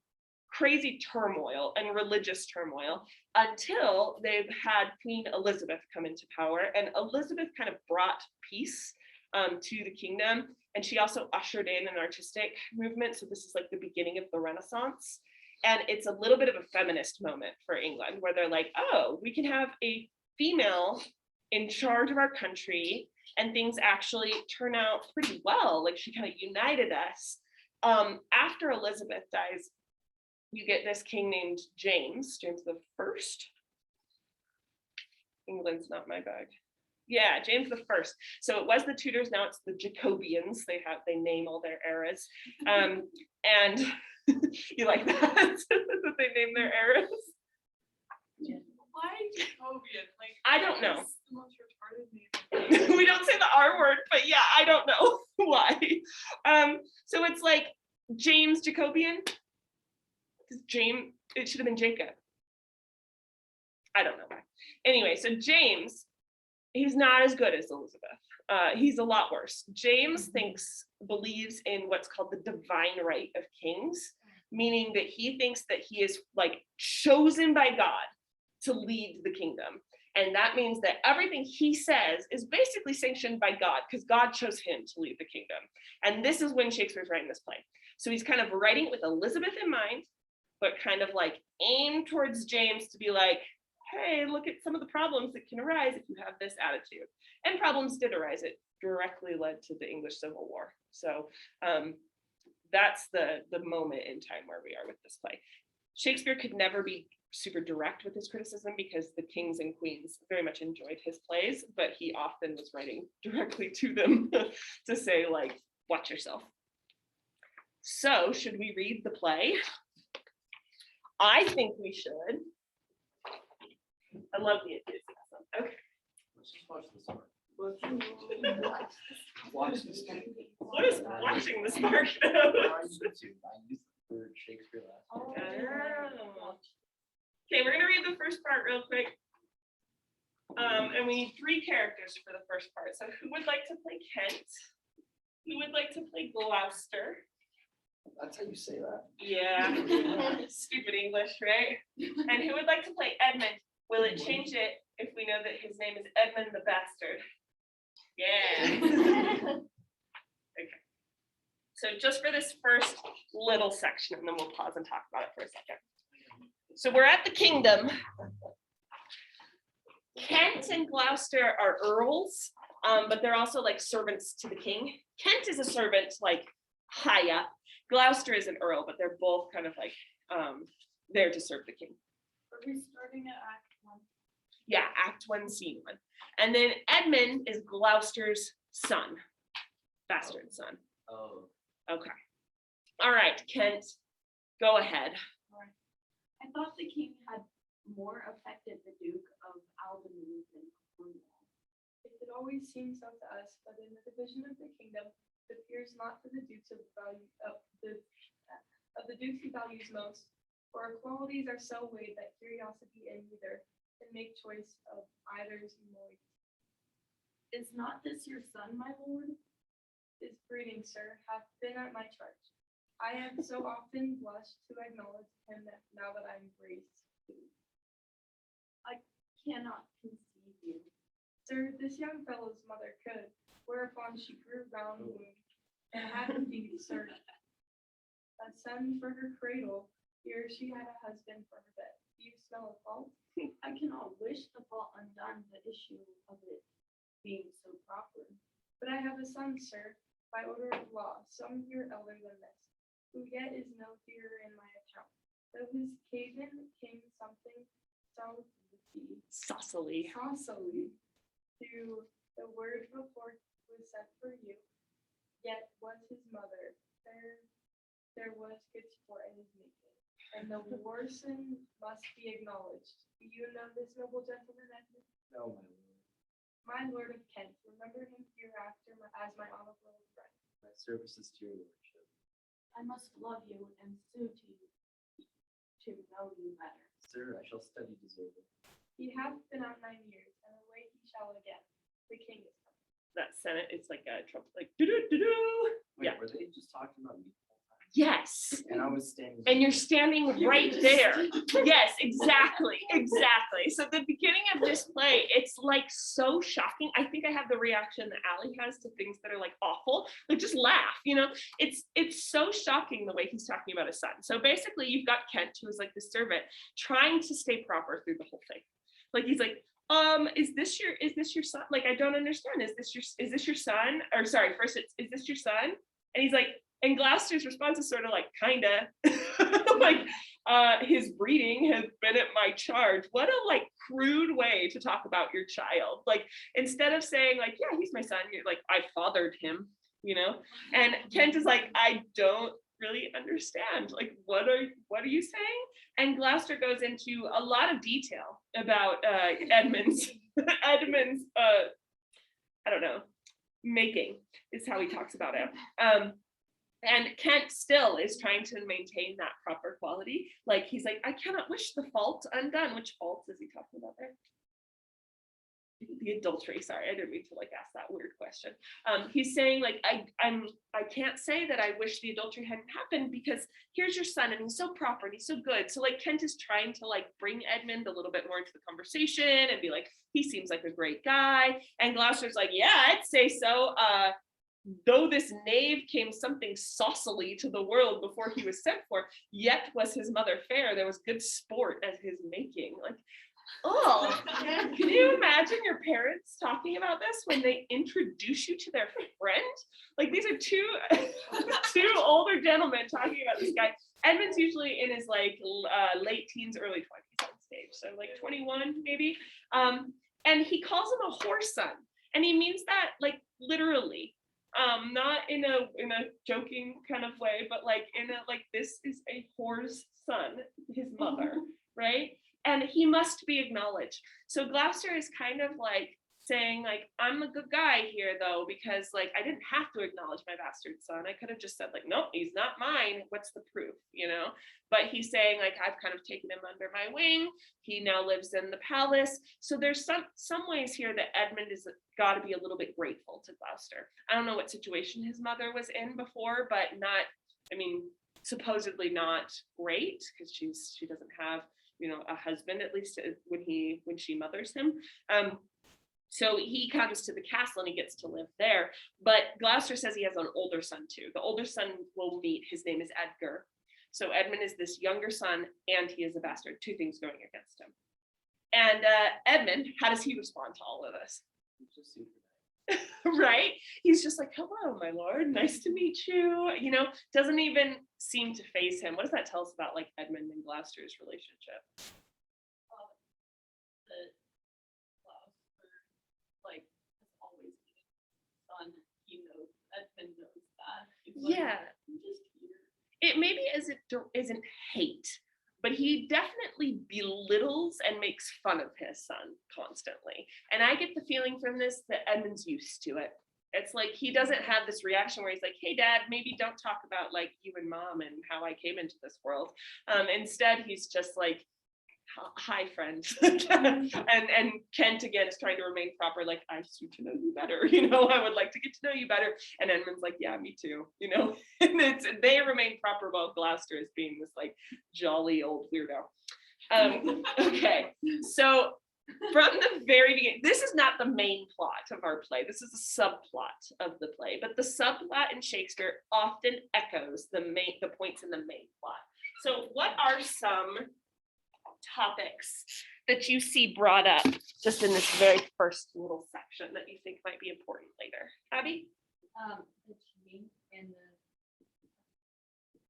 crazy turmoil and religious turmoil until they've had Queen Elizabeth come into power. And Elizabeth kind of brought peace to the kingdom. And she also ushered in an artistic movement. So this is like the beginning of the Renaissance. And it's a little bit of a feminist moment for England, where they're like, oh, we can have a female in charge of our country, and things actually turn out pretty well. Like, she kind of united us. After Elizabeth dies, you get this king named James the First. England's not my bag. Yeah, James the First. So it was the Tudors, now it's the Jacobians. They name all their eras. And you like that? That they name their eras? Why Jacobian? Like, I don't know. that's the most retarded name. We don't say the R word, but yeah, I don't know why. So it's like James Jacobian. James, it should have been Jacob. I don't know why. Anyway, so James, he's not as good as Elizabeth. He's a lot worse. James believes in what's called the divine right of kings, meaning that he thinks that he is like chosen by God to lead the kingdom. And that means that everything he says is basically sanctioned by God, because God chose him to lead the kingdom. And this is when Shakespeare's writing this play. So he's kind of writing it with Elizabeth in mind, but kind of like aimed towards James to be like, hey, look at some of the problems that can arise if you have this attitude. And problems did arise. It directly led to the English Civil War. So that's the moment in time where we are with this play. Shakespeare could never be super direct with his criticism, because the kings and queens very much enjoyed his plays, but he often was writing directly to them to say, like, watch yourself. So should we read the play? I think we should. I love the enthusiasm. Okay. Let's just watch this part. Watch this. What is watching the spark? I used the word Shakespeare last Oh. time. Okay, we're gonna read the first part real quick. And we need 3 characters for the first part. So who would like to play Kent? Who would like to play Gloucester? That's how you say that. Yeah. Stupid English, right? And who would like to play Edmund? Will it change it if we know that his name is Edmund the Bastard? Yeah. Okay. So just for this first little section, and then we'll pause and talk about it for a second. So we're at the kingdom. Kent and Gloucester are earls, but they're also like servants to the king. Kent is a servant like high up. Gloucester is an earl, but they're both kind of like there to serve the king. Are we starting at Act 1? Yeah, Act 1, Scene 1. And then Edmund is Gloucester's son, bastard son. Oh. Okay. All right, Kent, go ahead. I thought the king had more affected the Duke of Albany than Cornwall. It had always seemed so to us, but in the division of the kingdom, it appears not for the dukes of the dukes he values most, for our qualities are so weighed that curiosity and neither can make choice of either's moiety. Is not this your son, my lord? His breeding, sir, hath been at my charge. I have so often blushed to acknowledge him that now that I'm graced. I cannot conceive you. Sir, this young fellow's mother could, whereupon she grew round wound, and had indeed, sir, a son for her cradle. Here she had a husband for her bed. Do you smell a fault? I cannot wish the fault undone, the issue of it being so proper. But I have a son, sir, by order of law, some year elder than this, who yet is no dearer in my account, though his Cavan came something so Saucily. saucily. to the word before was sent for you, yet was his mother. There was good sport in his making, and the warson must be acknowledged. Do you know this noble gentleman, Edmund? No, My lord of Kent, remember him hereafter as my honorable friend. my services to your lordship. I must love you and sue to you to know you better. Sir, I shall study deserving. He hath been out 9 years, and away he shall again. The king is coming. That Senate, it's like a Trump, like doo-doo-doo-doo. Wait, Yeah. were they just talking about me the whole time? Yes. And I was standing. And you're standing right there. Yes, exactly, exactly. So the beginning of this play, it's like so shocking. I think I have the reaction that Allie has to things that are like awful. Like just laugh, you know. It's so shocking the way he's talking about his son. So basically, you've got Kent, who is like the servant, trying to stay proper through the whole thing. Like he's like, is this your son? Like I don't understand. Is this your son? Or sorry, first it's, is this your son? And he's like. And Gloucester's response is sort of like, kinda, like, his breeding has been at my charge. What a like crude way to talk about your child. Like, instead of saying like, yeah, he's my son, you're like, I fathered him, you know? And Kent is like, I don't really understand. Like, what are you saying? And Gloucester goes into a lot of detail about Edmund's, I don't know, making is how he talks about it. And Kent still is trying to maintain that proper quality. Like he's like, I cannot wish the fault undone. Which fault is he talking about there? The adultery. Sorry, I didn't mean to like ask that weird question. He's saying like, I can't say that I wish the adultery hadn't happened because here's your son and he's so proper and he's so good. So like Kent is trying to like bring Edmund a little bit more into the conversation and be like, he seems like a great guy. And Gloucester's like, yeah, I'd say so. Though this knave came something saucily to the world before he was sent for, yet was his mother fair. There was good sport at his making. Like, oh, can you imagine your parents talking about this when they introduce you to their friend? Like these are two older gentlemen talking about this guy. Edmund's usually in his like late teens, early 20s on stage, so like 21 maybe. And he calls him a whore son, and he means that like literally. Not in a joking kind of way, but like in a like this is a whore's son, his mother, right? And he must be acknowledged. So Gloucester is kind of like saying like, I'm a good guy here though, because like I didn't have to acknowledge my bastard son. I could have just said like, nope, he's not mine. What's the proof, you know? But he's saying like, I've kind of taken him under my wing. He now lives in the palace. So there's some ways here that Edmund is got to be a little bit grateful to Gloucester. I don't know what situation his mother was in before, but not, I mean, supposedly not great because she doesn't have, you know, a husband, at least when she mothers him. So he comes to the castle and he gets to live there. But Gloucester says he has an older son too. The older son will meet. His name is Edgar. So Edmund is this younger son and he is a bastard. Two things going against him. And Edmund, how does he respond to all of this? Just super nice. Right? He's just like, hello, my lord. Nice to meet you. You know, doesn't even seem to faze him. What does that tell us about like Edmund and Gloucester's relationship? Like has always been son. He knows Edmund knows that. He's like, Yeah. I'm just here. It maybe isn't hate, but he definitely belittles and makes fun of his son constantly. And I get the feeling from this that Edmund's used to it. It's like he doesn't have this reaction where he's like, hey dad, maybe don't talk about like you and mom and how I came into this world. Instead he's just like, hi friend. and Kent again is trying to remain proper, like I just need to know you better, you know, I would like to get to know you better. And Edmund's like, yeah, me too, you know. And they remain proper while Gloucester is being this like jolly old weirdo. Okay, so from the very beginning, this is not the main plot of our play, this is a subplot of the play, but the subplot in Shakespeare often echoes the points in the main plot. So what are some topics that you see brought up just in this very first little section that you think might be important later? Abby? The cheating and the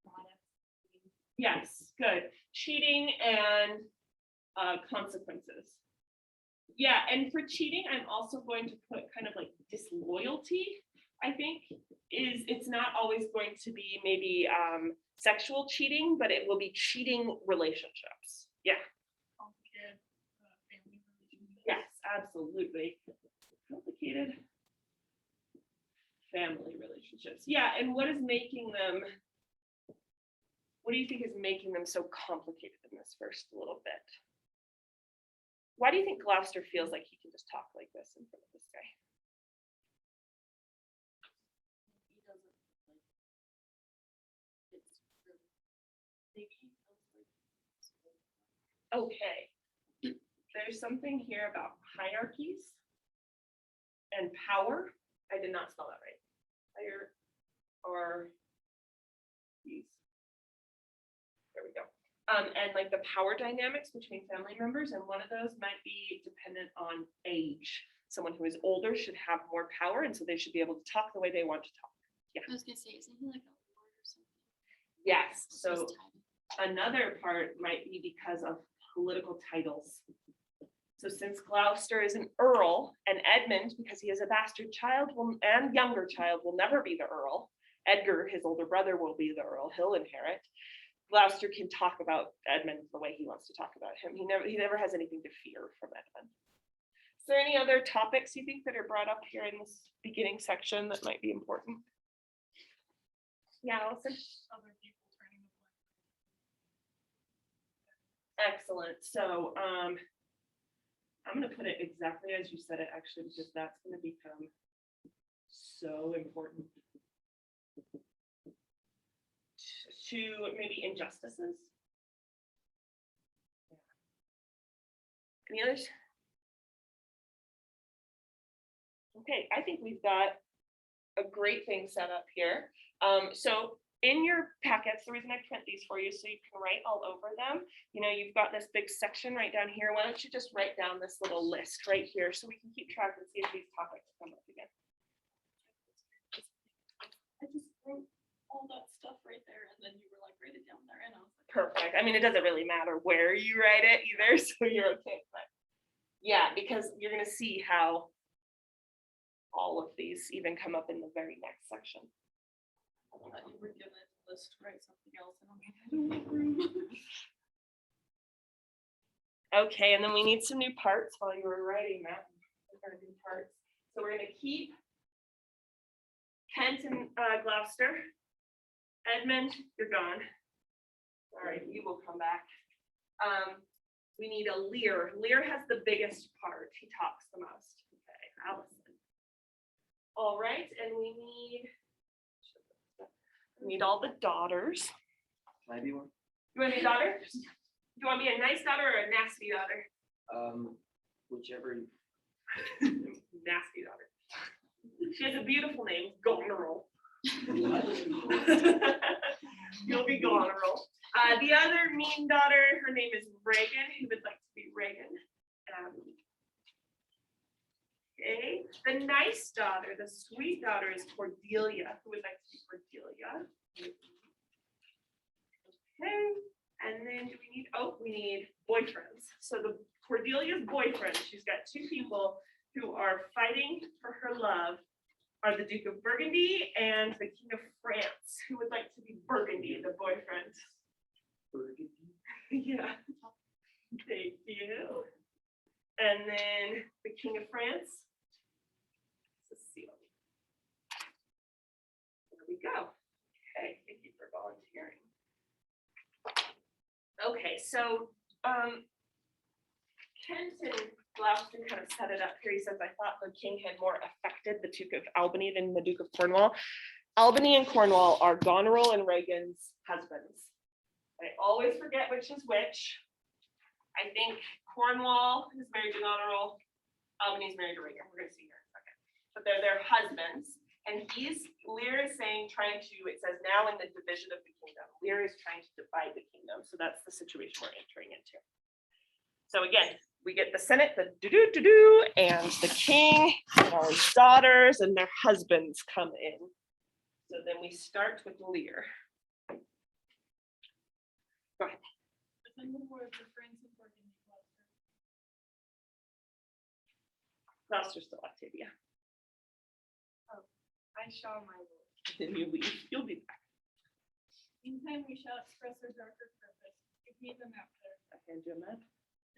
product. Yes, good. Cheating and consequences. Yeah, and for cheating, I'm also going to put kind of like disloyalty, I think, it's not always going to be maybe sexual cheating, but it will be cheating relationships. Yeah. Complicated family relationships. Yes, absolutely. Complicated family relationships. Yeah, and what is making them, what do you think is making them so complicated in this first little bit? Why do you think Gloucester feels like he can just talk like this in front of this guy? He doesn't like it's really maybe he feels like Okay. There's something here about hierarchies and power. I did not spell that right. Higher or these. There we go. And like the power dynamics between family members, and one of those might be dependent on age. Someone who is older should have more power, and so they should be able to talk the way they want to talk. Yeah. I was gonna say, isn't he like a lord or something? Yes. It's So just tiny. another part might be because of political titles. So since Gloucester is an earl, and Edmund, because he is a bastard child and younger child, will never be the earl. Edgar, his older brother, will be the earl. He'll inherit. Gloucester can talk about Edmund the way he wants to talk about him. He never has anything to fear from Edmund. Is there any other topics you think that are brought up here in this beginning section that might be important? Yeah, Allison. Other people turning the blind. Excellent. So I'm going to put it exactly as you said it, actually, because that's going to become so important. To maybe injustices. Any others? Okay, I think we've got a great thing set up here. So in your packets, the reason I print these for you so you can write all over them, you know, you've got this big section right down here. Why don't you just write down this little list right here so we can keep track and see if these topics come up again. I just wrote all that stuff right there, and then you were like, write it down there, and I was like, Perfect. I mean, it doesn't really matter where you write it either, so you're okay. But yeah, because you're going to see how all of these even come up in the very next section. I thought you were gonna list write something else, and I'm like, I don't have room. Okay, and then we need some new parts while you were writing that. Our new parts. So we're going to keep Kent and Gloucester. Edmund, you're gone. All right, you will come back. We need a Lear. Lear has the biggest part. He talks the most. Okay, Allison. All right, and we need all the daughters. Can I be one? You want to be a daughter? You want to be a nice daughter or a nasty daughter? Whichever. Nasty daughter. She has a beautiful name, Goneril. You'll be Goneril. The other mean daughter, her name is Reagan, who would like to be Reagan. Okay. The nice daughter, the sweet daughter is Cordelia, who would like to be Cordelia. Okay. And then do we need boyfriends. So the Cordelia's boyfriend, she's got two people who are fighting for her love, are the Duke of Burgundy and the King of France, who would like to be Burgundy, the boyfriend. Burgundy. Yeah. Thank you. And then the King of France. Cecile. There we go. Okay, thank you for volunteering. Okay, so Kent and Gloucester kind of set it up here. He says, I thought the king had more affected the Duke of Albany than the Duke of Cornwall. Albany and Cornwall are Goneril and Reagan's husbands. I always forget which is which. I think Cornwall is married to Goneril. Albany is married to Reagan. We're going to see here in a second. But they're their husbands. And Lear is saying, it says now in the division of the kingdom. Lear is trying to divide the kingdom. So that's the situation we're entering into. So again, we get the Senate, the do-do-do-do, and the king, and all his daughters, and their husbands come in. So then we start with Lear. Go ahead. I think the word difference in Purging Emotions. That's just still Octavia. I shall my Lord. Then you leave. You'll be back. Meantime, we shall express our darker purpose. Give me the map there. I hand you a map.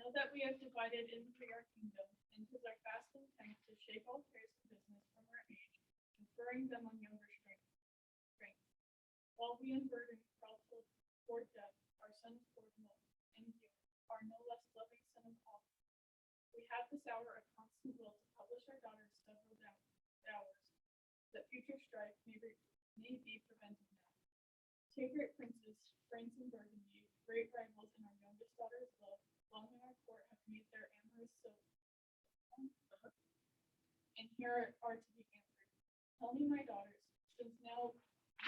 Know that we have divided in three our kingdom, and 'tis our fast intent to shape all cares of business from our age, conferring them on younger strength. While we unburden Crawford toward death, our sons toward milk, and you are no less loving son of all. We have this hour a constant will to publish our daughters' several dowers, that future strife may be prevented now. Take great princes, France and Burgundy, great rivals in our youngest daughter's love, long in our court have made their amorous so. And here are to be answered. Tell me, my daughters, since now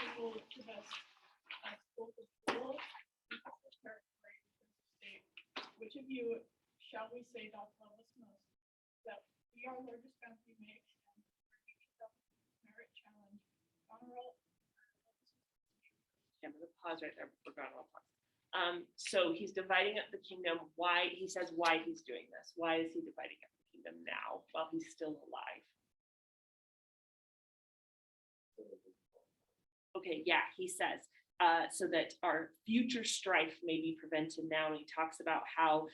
you will possess us both of jewel and territory of state, which of you shall we say doth love us most, that we our largest bounty may extend, for each doth merit challenge, honorable. Okay, I'm gonna pause right there. Forgot all pause. So he's dividing up the kingdom. Why? He says why he's doing this. Why is he dividing up the kingdom now while he's still alive? Okay, yeah, he says, so that our future strife may be prevented now. And he talks about how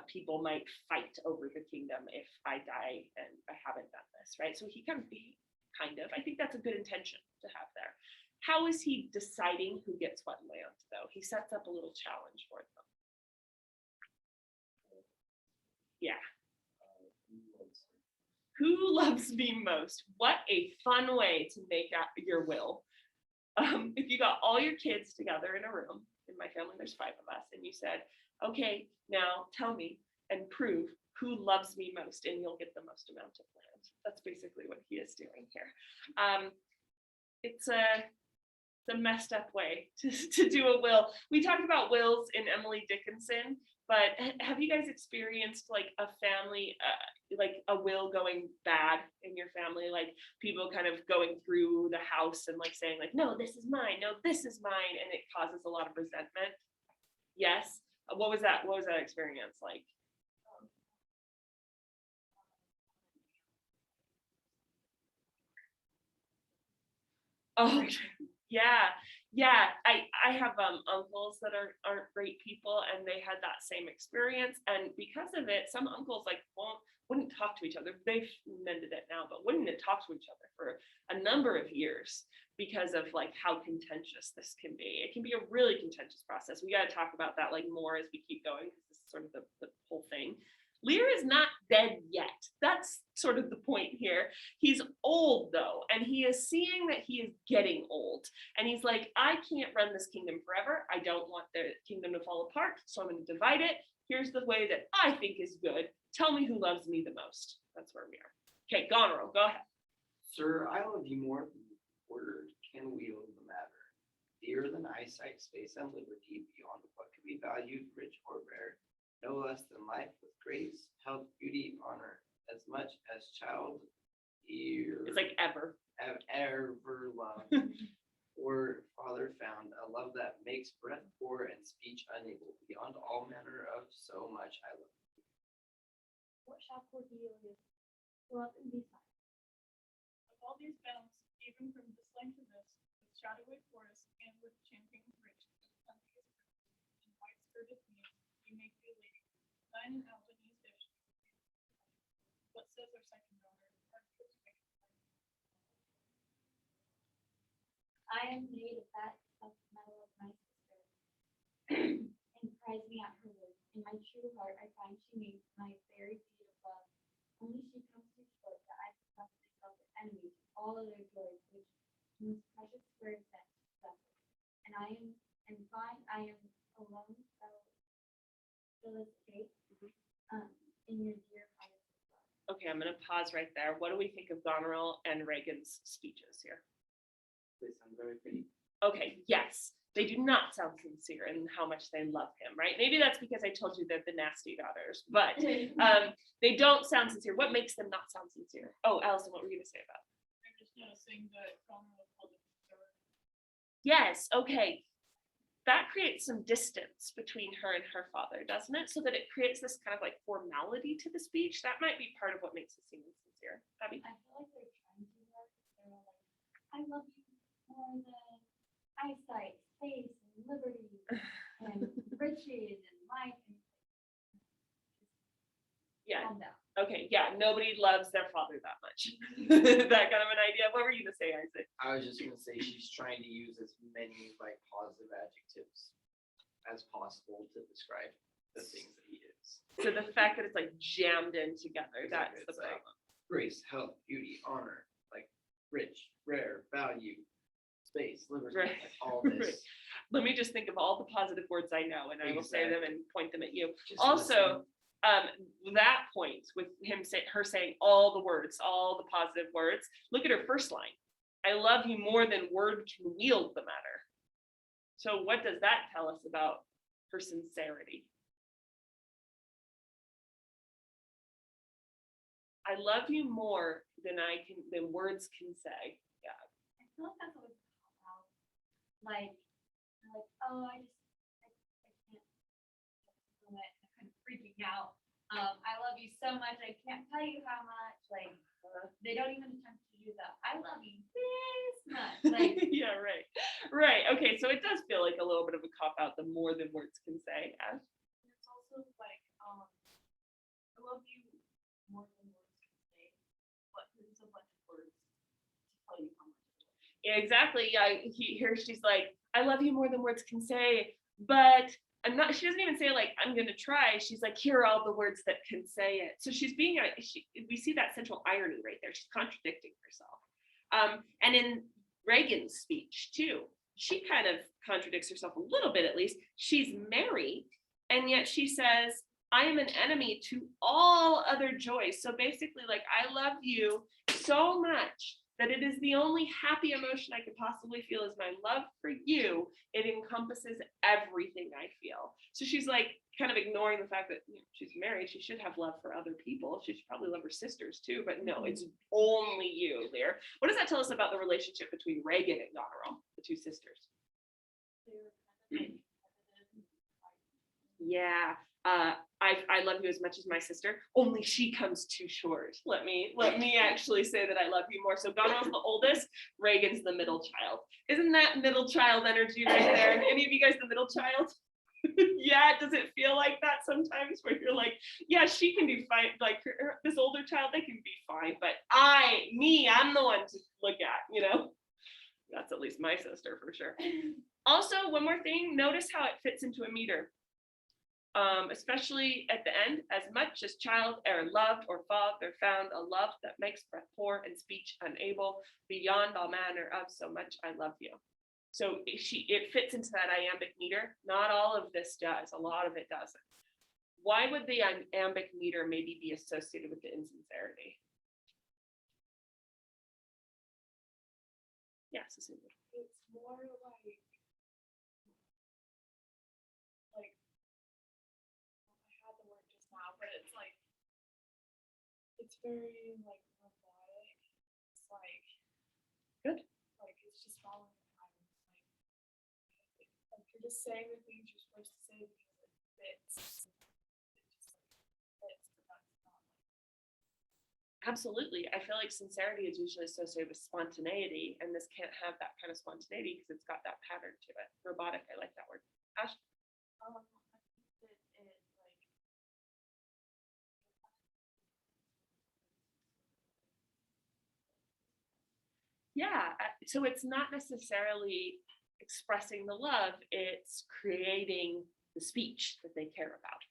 people might fight over the kingdom if I die and I haven't done this, right? So he kind of, I think that's a good intention to have there. How is he deciding who gets what land, though? He sets up a little challenge for them. Yeah. Who loves me most? What a fun way to make out your will. If you got all your kids together in a room, in my family there's 5 of us, and you said, okay, now tell me and prove who loves me most, and you'll get the most amount of land. That's basically what he is doing here. It's a messed up way to do a will. We talked about wills in Emily Dickinson, but have you guys experienced like a family, like a will going bad in your family? Like people kind of going through the house and like saying like, no, this is mine. No, this is mine. And it causes a lot of resentment. Yes. What was that? What was that experience like? Oh, yeah. I have uncles that aren't great people, and they had that same experience. And because of it, some uncles like wouldn't talk to each other. They've mended it now, but wouldn't talk to each other for a number of years because of like how contentious this can be. It can be a really contentious process. We got to talk about that like more as we keep going, because this is sort of the whole thing. Lear is not dead yet. That's sort of the point here. He's old though, and he is seeing that he is getting old. And he's like, I can't run this kingdom forever. I don't want the kingdom to fall apart, so I'm going to divide it. Here's the way that I think is good. Tell me who loves me the most. That's where we are. Okay, Goneril, go ahead. Sir, I love you more than word can wield the matter. Dearer than eyesight, space, and liberty, beyond what could be valued, rich or rare. No less than life with grace, health, beauty, honor, as much as child It's like ever love, or father found, a love that makes breath poor and speech unable, beyond all manner of so much I love. What shall Cordelia love and be silent? Of all these bounds, even from this land to this, with shadowy forest and with champing rich, with plenteous fruits and white skirted meats, you make me lady. Thine and Albany's dish. What says our second daughter? I am made of that of metal of my sister, and prize me at her word. In my true heart I find she made my very deed of love. Only she comes too short that I confess myself an enemy to all other joys which most precious words that suffer. And I am find I am alone illustrate in your dear highest love. Okay, I'm going to pause right there. What do we think of Goneril and Reagan's speeches here? They sound very pretty. Okay, yes, they do not sound sincere in how much they love him, right? Maybe that's because I told you they're the nasty daughters, but they don't sound sincere. What makes them not sound sincere? Oh, Allison, what were you going to say about it? I'm just noticing that Goneril called it third. Yes, okay. that creates some distance between her and her father, doesn't it? So that it creates this kind of like formality to the speech. That might be part of what makes it seem insincere. Abby? I feel like they're trying to work. They're like, I love you more than eyesight, space, and liberty, and riches, and life. And Yeah. calm down. Okay, yeah, nobody loves their father that much. That kind of an idea. What were you gonna say, Isaac? I was just gonna say she's trying to use as many like positive adjectives as possible to describe the things that he is. So the fact that it's like jammed in together, that's the It's like problem. grace, health, beauty, honor, like rich, rare, value, space, liberty, Right. like all Right. this. Let me just think of all the positive words I know, and I will say them and point them at you. Just Also, that point with her saying all the words, all the positive words. Look at her first line. I love you more than word can wield the matter. So what does that tell us about her sincerity? I love you more than words can say. Yeah. I feel like that's always a cop out. Like, oh, I can't do it. I'm kind of freaking out. I love you so much. I can't tell you how much. Like, they don't even attempt to do that. I love you this much. Like, Yeah, right. Right. Okay, so it does feel like a little bit of a cop out, the more than words can say. Ash? It's also like, I love you more than words can say, but there's a bunch of words to tell you how much. Exactly. Yeah. Here she's like, I love you more than words can say, but I'm not. She doesn't even say like I'm gonna try. She's like, here are all the words that can say it. So she's being. We see that central irony right there. She's contradicting herself. And in Reagan's speech too, she kind of contradicts herself a little bit at least. She's married, and yet she says, I am an enemy to all other joys. So basically, like, I love you so much that it is the only happy emotion I could possibly feel is my love for you. It encompasses everything I feel. So she's like kind of ignoring the fact that she's married. She should have love for other people. She should probably love her sisters too, but no, it's only you, Lear. What does that tell us about the relationship between Reagan and Goneril, the two sisters? Yeah. I love you as much as my sister, only she comes too short. Let me actually say that I love you more. So Goneril's the oldest, Reagan's the middle child. Isn't that middle child energy right there? Any of you guys the middle child? Yeah, does it feel like that sometimes where you're like, yeah, she can do fine, like this older child, they can be fine, but I'm the one to look at, That's at least my sister for sure. Also, one more thing, notice how it fits into a meter. Especially at the end, as much as child ere loved or father found a love that makes breath poor and speech unable, beyond all manner of so much I love you. So it fits into that iambic meter. Not all of this does, a lot of it doesn't. Why would the iambic meter maybe be associated with the insincerity? Yeah, Cecilia. It's more like but it's like it's very like robotic. It's like good. Like it's just following the patterns. Like you're just saying the things you're supposed to say because it fits. It just like fits, but that's not like. Absolutely. I feel like sincerity is usually associated with spontaneity, and this can't have that kind of spontaneity because it's got that pattern to it. Robotic, I like that word. Ash? I think that it like Yeah, so it's not necessarily expressing the love, it's creating the speech that they care about.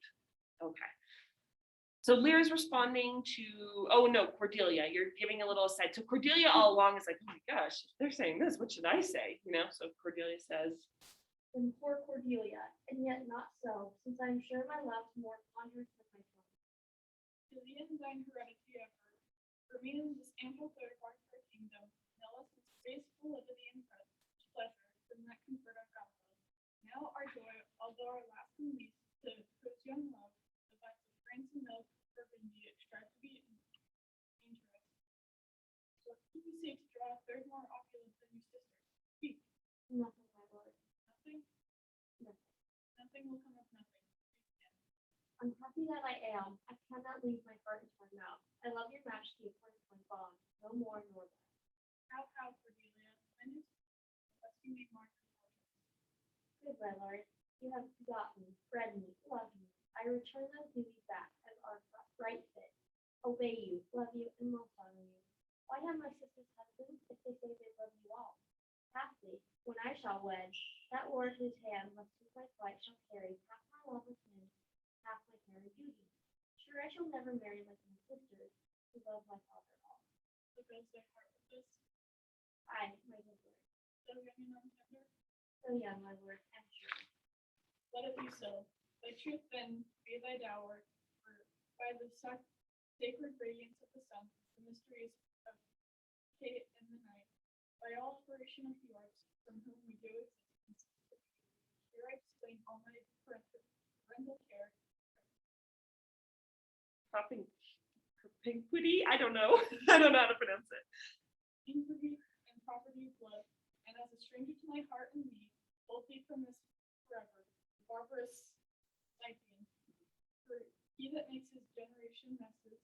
Okay. So Lear's responding to, Cordelia, you're giving a little aside. So Cordelia all along is like, oh my gosh, if they're saying this, what should I say? So Cordelia says, and poor Cordelia, and yet not so, since I am sure my love's more ponderous than my tongue. Julian and thine heredity ever, remain in this ample third part of our kingdom, no less than space, validity, and pleasure than that conferred on God. Now our joy, although our last and least, to Chris young love, the best of France and milk, Burgundy, strive to be dangerous. So what do you say to draw a third more opulent than your sister? Speak. Nothing, my lord. Nothing? Happy that I am. I cannot leave my heart into my mouth. I love your majesty according to my bond. No more nor less. How, Cordelia, when is you made more Good, my lord. You have begotten, bred me, loved me. I return those duties back as our right fit. Obey you, love you, and most honor you. Why have my sisters husbands if they say they love you all? Haply, when I shall wed, that lord whose hand must with my flight shall carry half my love with him, half my care and duty. Sure, I shall never marry like my sisters, who love my father all. the girls their heart with this? I, my good lord, So young and untender? so young, my lord, and true. Let it be so. Thy truth then be thy dower, for by the sacred radiance of the sun, the mysteries of Kate in the night, by all inspiration of yours, from whom we do existence, here I explain all my parental care. Propinquity? I don't know. I don't know how to pronounce it. Inquiry and property of blood, and as a stranger to my heart and me, both be from this forever, barbarous Scythian. For he that makes his generation messes,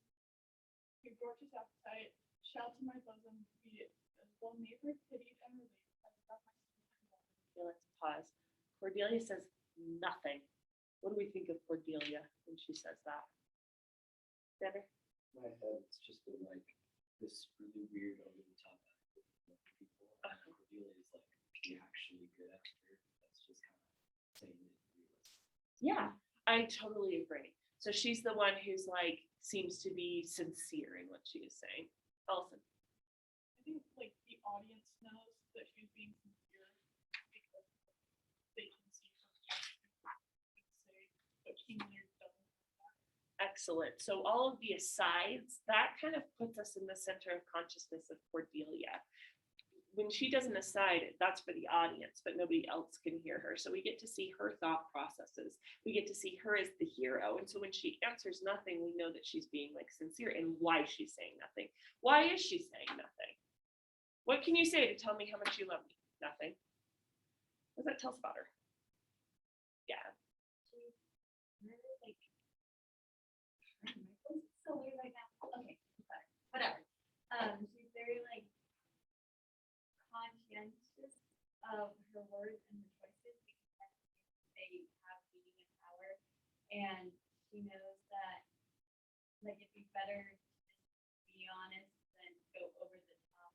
who gorgeous appetite, shall to my bosom be as well neighbored, pitied, and relieved as that my sister. Okay, let's pause. Cordelia says nothing. What do we think of Cordelia when she says that? Debbie? In my head, it's just been like this really weird over the top acting with people. And Cordelia is like the actually good actor. That's just kind of saying it realistic. Yeah, I totally agree. So she's the one who's like seems to be sincere in what she is saying. Allison. I think like the audience knows that she's being sincere because they can see her and say that King Lear doesn't have that. Excellent. So all of the asides, that kind of puts us in the center of consciousness of Cordelia. When she does an aside, that's for the audience, but nobody else can hear her. So we get to see her thought processes. We get to see her as the hero. And so when she answers nothing, we know that she's being like sincere and why she's saying nothing. Why is she saying nothing? What can you say to tell me how much you love me? Nothing. What does that tell us about her? Yeah. So weird right now. Okay, sorry. Whatever. She's very like conscientious of her words and her choices because they have meaning and power, and she knows that like it'd be better to just be honest than go over the top.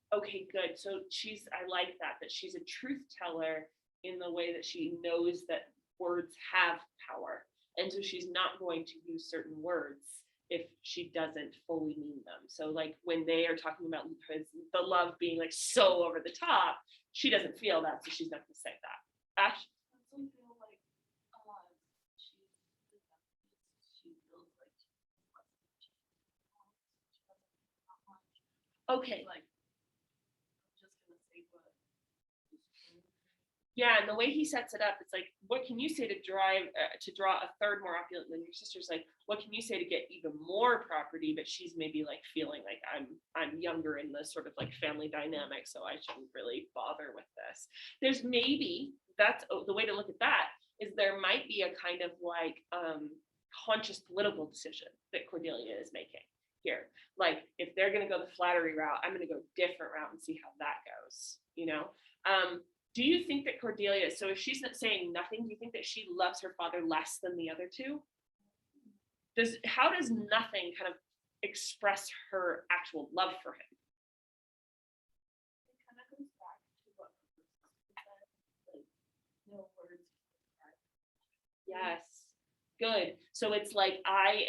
Okay, good. So I like that she's a truth teller in the way that she knows that words have power. And so she's not going to use certain words if she doesn't fully mean them. So like when they are talking about the love being like so over the top, she doesn't feel that, so she's not going to say that. Ash? I also feel like she feels like Okay. like I'm just gonna say what is true. Yeah, and the way he sets it up, it's like, what can you say to draw a third more opulent than your sister's? Like, what can you say to get even more property? But she's maybe like feeling like I'm younger in the sort of like family dynamic, so I shouldn't really bother with this. There's maybe that's the way to look at that is there might be a kind of like conscious political decision that Cordelia is making here. Like, if they're going to go the flattery route, I'm going to go a different route and see how that goes. You know. Do you think that Cordelia, so if she's not saying nothing, do you think that she loves her father less than the other two? How does nothing kind of express her actual love for him? It kind of goes back to what we said, like no words. Yes. Good. So it's like I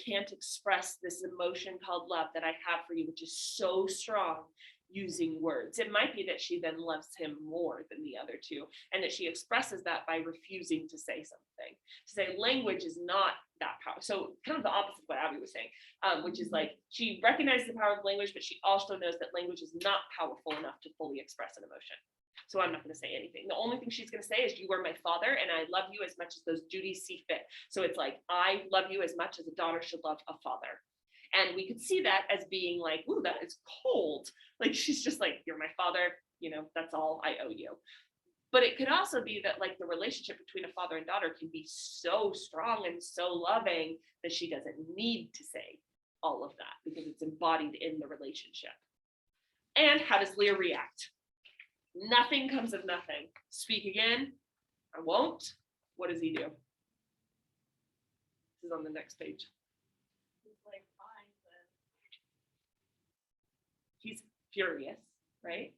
can't express this emotion called love that I have for you, which is so strong, using words. It might be that she then loves him more than the other two, and that she expresses that by refusing to say something. To say language is not that powerful. So kind of the opposite of what Abby was saying, which is like she recognizes the power of language, but she also knows that language is not powerful enough to fully express an emotion. So I'm not going to say anything. The only thing she's going to say is, you are my father, and I love you as much as those duties see fit. So it's like, I love you as much as a daughter should love a father. And we could see that as being like, ooh, that is cold. Like, she's just like, you're my father, you know, that's all I owe you. But it could also be that like the relationship between a father and daughter can be so strong and so loving that she doesn't need to say all of that because it's embodied in the relationship. And how does Lear react? Nothing comes of nothing. Speak again. I won't. What does he do? This is on the next page. He's like, fine, then. He's furious, right?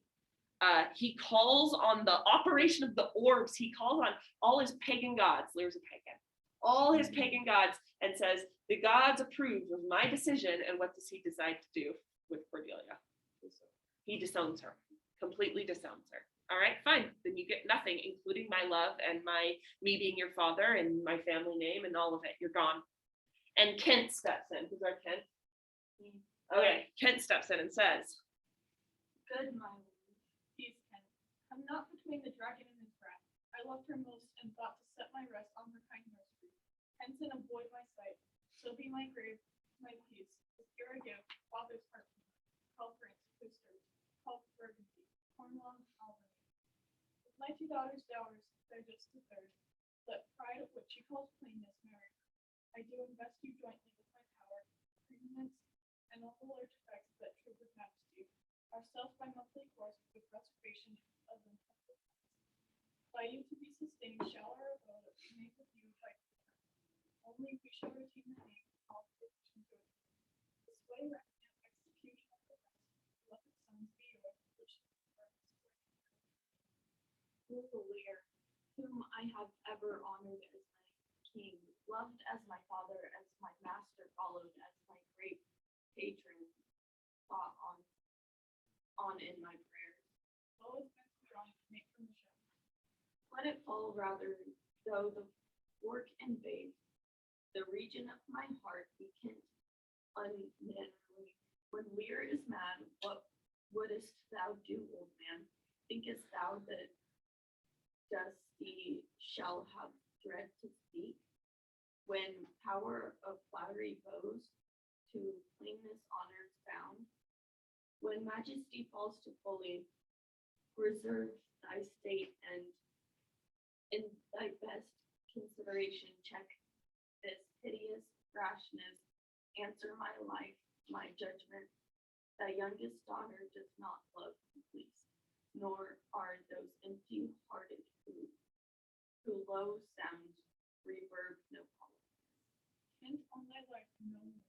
He calls on the operation of the orbs. He calls on all his pagan gods. Lear's a pagan. All his pagan gods, and says, the gods approve of my decision. And what does he decide to do with Cordelia? He disowns her, completely disowns her. All right, fine. Then you get nothing, including my love and me being your father and my family name and all of it. You're gone. And Kent steps in. Who's our Kent? Okay, Kent steps in and says, Good, my lord. Peace, Kent. Come not between the dragon and his wrath. I loved her most and thought to set my rest on her kind nursery. Hence and avoid my sight. So be my grave, my peace. With your gift, father's heart. Call France, Cooster, call Burgundy, Cornwall, Albany. With my 2 daughters' dowers, they're just a third. Let pride of what she calls plainness marry. I do invest you jointly with my power, preeminence, and all the large effects that true with majesty. Ourselves by monthly course with reservation of intensive funds. By you to be sustained shall our abode make with you by only we shall retain the name all provision good. This way reckoning execution of the rest, let the sons be yours, which Lear, whom I have ever honored as my king, loved as my father, as my master, followed as my great patron, thought on in my prayers. always been strong to make from the show. Let it fall rather, though the work invade the region of my heart, be Kent unmannerly. When Lear is mad, what wouldst thou do, old man? Thinkest thou that dusty shall have dread to speak? When power of flattery bows to plainness honors bound, when majesty falls to fully reserve thy state, and in thy best consideration check this hideous rashness, answer my life, my judgment. Thy youngest daughter does not love please, nor are those empty-hearted who low sound reverb no politics. Kent on thy life no more.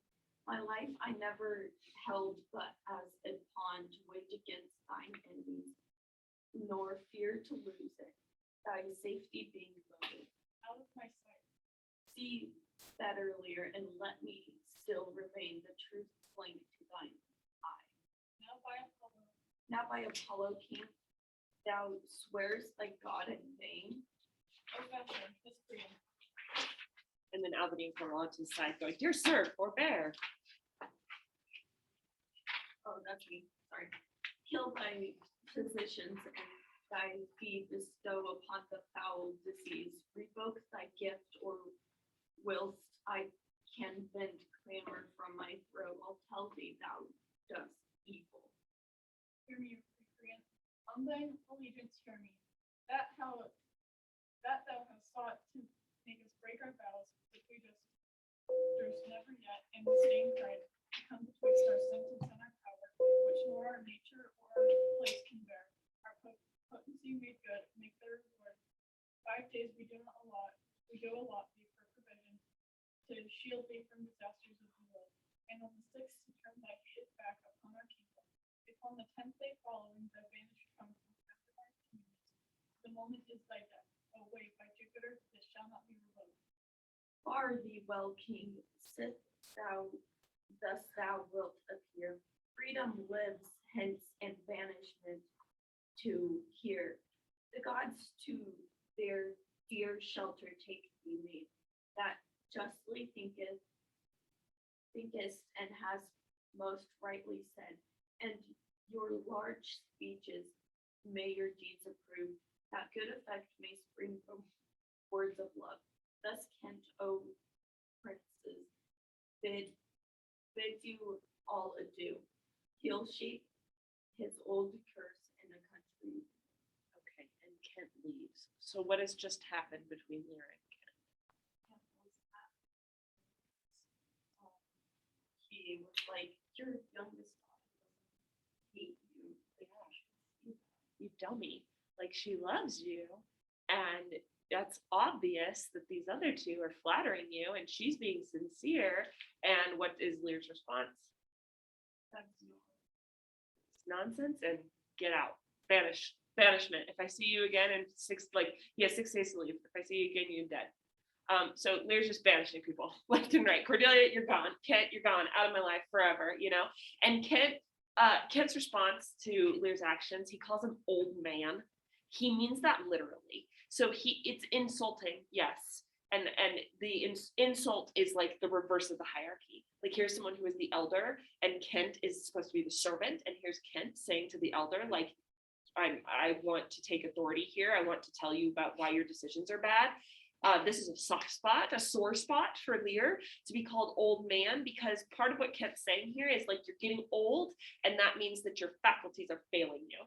My life I never held but as a pawn to wage against thine enemies, nor fear to lose it, thy safety being voted. Out of my sight. See better, Lear, and let me still remain the truth plain to thine eye. Now by Apollo. Now by Apollo, king, thou swearest thy God in vain. O Vessel, this freedom. and then Albany and Cornwall to the side going, dear sir, forbear. Oh, that's me, sorry. Kill thy physicians and thy fee bestow upon the foul disease. Revoke thy gift, or whilst I can bend clamor from my throat, I'll tell thee thou dost evil. Hear me, recreant. On thine allegiance hear me. That thou hast sought to make us break our vows, which we durst never yet, in the same pride, come betwixt our sentence and our power, which nor our nature or our place can bear. Our potency made good, make their reward. 5 days we do allot thee for provision, to shield thee from disasters of the world. And on the 6th to turn thy hated back upon our kingdom. If on the 10th day following thou banished from after our communities, the moment is thy death. Oh wait, by Jupiter, this shall not be revoked. Far thee well, king, sith thus thou wilt appear. Freedom lives hence, and banishment to here. The gods to their dear shelter take thee made, that justly thinkest and has most rightly said, and your large speeches may your deeds approve, that good effect may spring from words of love. Thus Kent, O princes, bid you all adieu. He'll shape his old curse in a country. Okay, and Kent leaves. So what has just happened between Lear and Kent? He was like, your youngest daughter doesn't hate you. Like, You dummy. Like, she loves you. And that's obvious that these other two are flattering you and she's being sincere. And what is Lear's response? It's nonsense and get out. Banish. Banishment. If I see you again in 6 days to leave. If I see you again, you're dead. So Lear's just banishing people left and right. Cordelia, you're gone. Kent, you're gone out of my life forever, you know? And Kent's response to Lear's actions, he calls him old man. He means that literally. So it's insulting, yes. And the insult is like the reverse of the hierarchy. Like, here's someone who is the elder and Kent is supposed to be the servant. And here's Kent saying to the elder, like, I want to take authority here. I want to tell you about why your decisions are bad. This is a soft spot, a sore spot for Lear to be called old man, because part of what Kent's saying here is like, you're getting old, and that means that your faculties are failing you.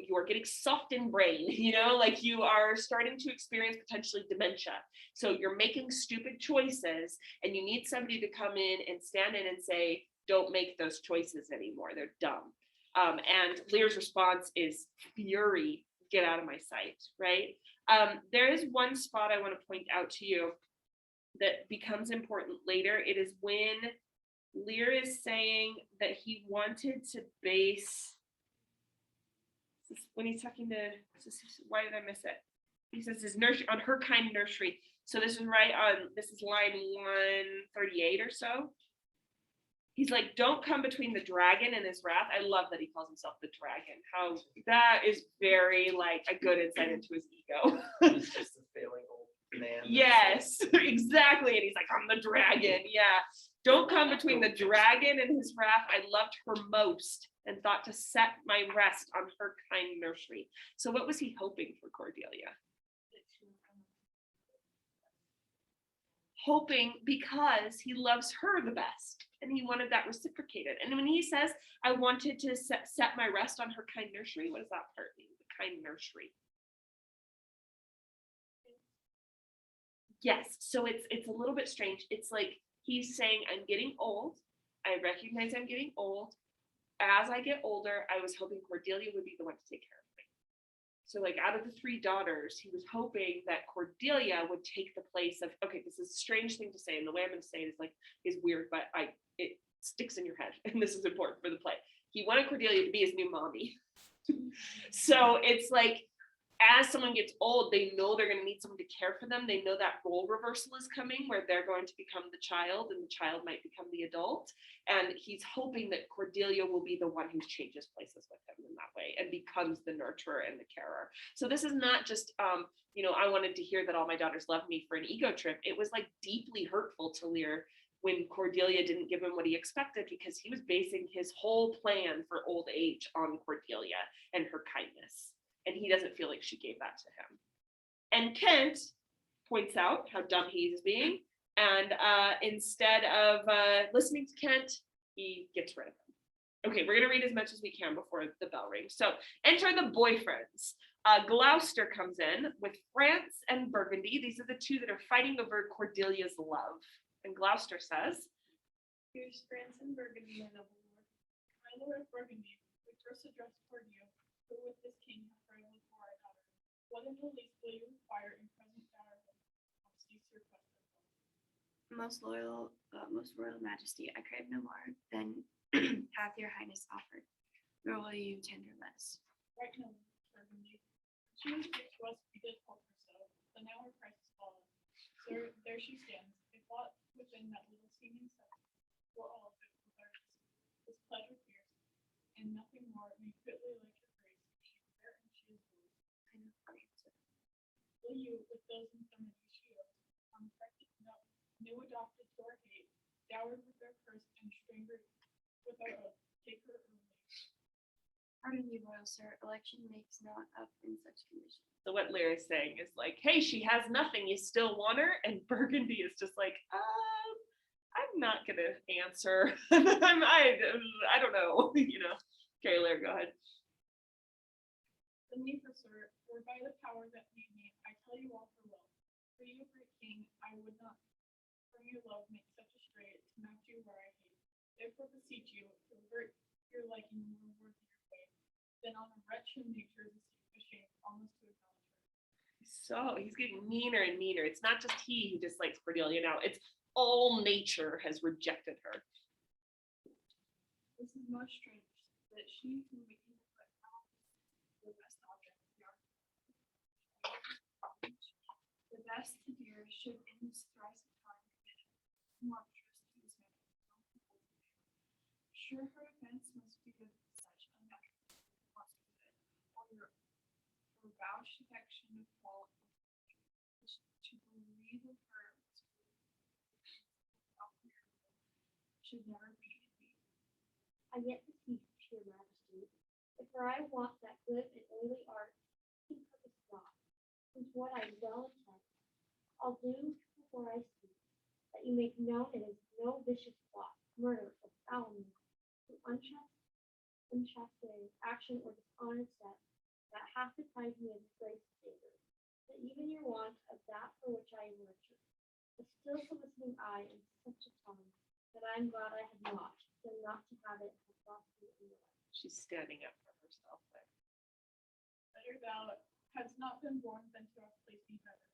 You are getting soft in brain, you know, like you are starting to experience potentially dementia. So you're making stupid choices, and you need somebody to come in and stand in and say, don't make those choices anymore. They're dumb. And Lear's response is fury. Get out of my sight, right? There is one spot I want to point out to you that becomes important later. It is when Lear is saying that he wanted to base, when he's talking to, why did I miss it? He says his nursery, on her kind nursery. So this is this is line 138 or so. He's like, don't come between the dragon and his wrath. I love that he calls himself the dragon. How that is very like a good insight into his ego. He's just a failing old man. Yes, exactly. And he's like, I'm the dragon. Yeah. Don't come between the dragon and his wrath. I loved her most and thought to set my rest on her kind nursery. So what was he hoping for Cordelia? Hoping because he loves her the best and he wanted that reciprocated. And when he says, I wanted to set my rest on her kind nursery, what does that part mean? The kind nursery. Yes, so it's a little bit strange. It's like he's saying, I'm getting old. I recognize I'm getting old. As I get older, I was hoping Cordelia would be the one to take care of me. So like out of the 3 daughters, he was hoping that Cordelia would take the place of, okay, this is a strange thing to say, and the way I'm going to say it is weird, but it sticks in your head, and this is important for the play. He wanted Cordelia to be his new mommy. So it's like, as someone gets old, they know they're going to need someone to care for them. They know that role reversal is coming, where they're going to become the child and the child might become the adult. And he's hoping that Cordelia will be the one who changes places with him in that way and becomes the nurturer and the carer. So this is not just, I wanted to hear that all my daughters love me for an ego trip. It was like deeply hurtful to Lear when Cordelia didn't give him what he expected, because he was basing his whole plan for old age on Cordelia and her kindness. And he doesn't feel like she gave that to him. And Kent points out how dumb he is being. And instead of listening to Kent, he gets rid of him. Okay, we're going to read as much as we can before the bell rings. So enter the boyfriends. Gloucester comes in with France and Burgundy. These are the 2 that are fighting over Cordelia's love. And Gloucester says, Here's France and Burgundy, my noble lord. My lord of Burgundy, we first address toward you, who with this king hath bravely for our daughter. What in the least will you require in present hour of cease your quest of love? Most royal majesty, I crave no more than hath your highness offered, nor will you tender less. Right now, Burgundy, she was rich to us, we did hold her so, but now her price is fallen. So there she stands, a thought within that little seeming sense, for all of it with our this pleasure fierce, and nothing more may fitly like your grace. She is fair and she is blue. I know how to answer. Will you, with those infirmities she owes, new adopted to our hate, dowered with their curse and strangered with our oath, take her or leave? Pardon me, royal sir, election makes not up in such conditions. so what Lear is saying is like, hey, she has nothing, you still want her? And Burgundy is just like, I'm not going to answer. I don't know, Okay, Lear, go ahead. Sir, for by the power that made me, I tell you all for will. For you, great king, I would not, for your love, make such a strait to match you where I hate. Therefore beseech you, to avert your liking more worthy your way, than on a wretch whom nature is ashamed almost to acknowledge her. So he's getting meaner and meaner. It's not just he who dislikes Cordelia now, it's all nature has rejected her. This is most strange, that she who may even put out the best object of the art, the best to dear, should in this thrice of time commit monstrous to his man. Sure her offense must be good such unnatural must be good, or your vouch affection of fault to believe of her should never be in me. I yet beseech your majesty, if for I want that good and oily art, keep purpose not, since what I well intend, I'll do before I speak, that you make known it is no vicious plot, murder, or foulness, through unchaste action or dishonored step, that hath deprived me of the grace of favor, that even your want of that for which I am nurtured, a still soliciting eye and such a tongue, that I am glad I have not, than not to have it have lost me in the life. She's standing up for herself there. Better thou hadst not been born than to have placed me better.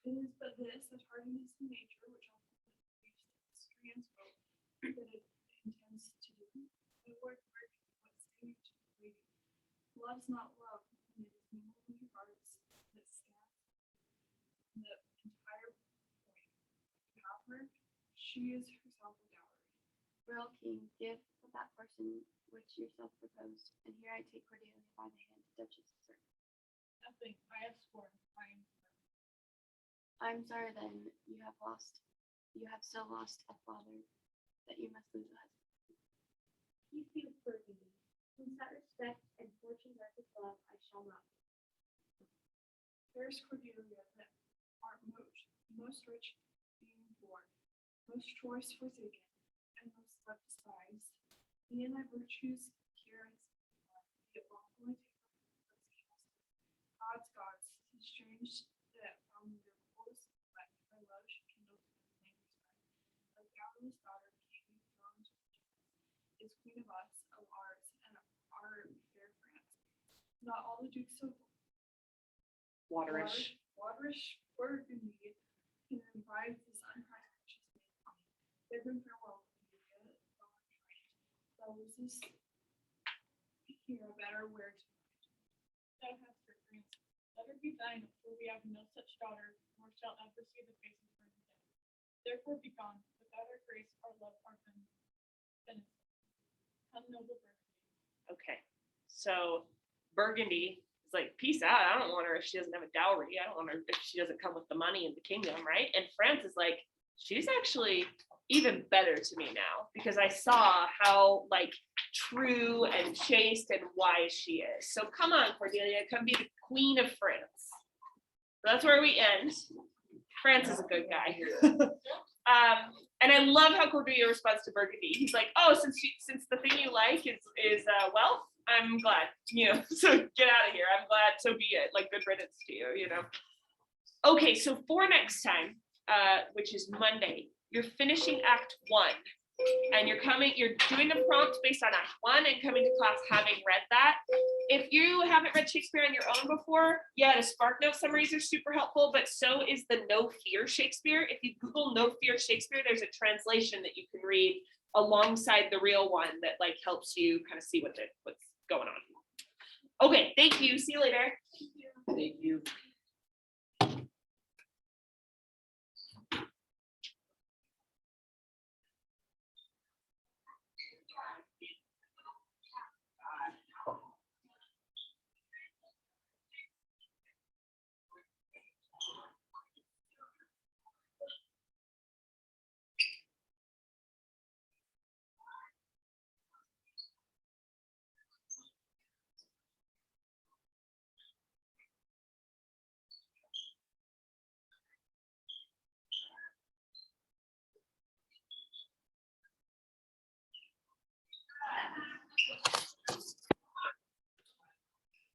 It is but this, that hardiness in nature, which often leads to mystery and spoke, that it intends to do. The word mercy, what say you to the lady? Love's not love, and it is mingled in your hearts that stands in the entire point. To have her, she is herself a dowry. Royal king, give of that person which yourself proposed, and here I take Cordelia by the hand, Duchess of Sir. Nothing, I have sworn, I am firm. I'm sorry then you have so lost a father, that you must lose a husband. Peace be with Burgundy, since that respect and fortune record love I shall not. Fairest Cordelia, that art most rich being born, most choice forsaken, and most loved despised. Me and thy virtues here and be it lawful and God's, tis strange that from your course let my love should kindle to the same respect. A godless daughter came thrown to is queen of us, of ours, and our fair France. Not all the dukes of Waterish. Waterish Burgundy can revive this unprized precious maid. Bid them farewell, Cordelia, thou art right. Thou losest here a better where to find. Thou hast her France. Let her be thine, for we have no such daughter, nor shall ever see the face of her again. Therefore be gone, without our grace, our love, our benefit. Come, noble Burgundy. Okay, so Burgundy is like, peace out. I don't want her if she doesn't have a dowry. I don't want her if she doesn't come with the money and the kingdom, right? And France is like, she's actually even better to me now because I saw how like true and chaste and wise she is. So come on, Cordelia, come be the queen of France. So that's where we end. France is a good guy. And I love how Cordelia responds to Burgundy. He's like, oh, since the thing you like is wealth, I'm glad, so get out of here. I'm glad, so be it. Like, good riddance to you, Okay, so for next time, which is Monday, you're finishing Act 1. And you're doing the prompt based on Act 1 and coming to class having read that. If you haven't read Shakespeare on your own before, yeah, the SparkNote summaries are super helpful, but so is the No Fear Shakespeare. If you Google No Fear Shakespeare, there's a translation that you can read alongside the real one that like helps you kind of see what's going on. Okay, thank you. See you later. Thank you.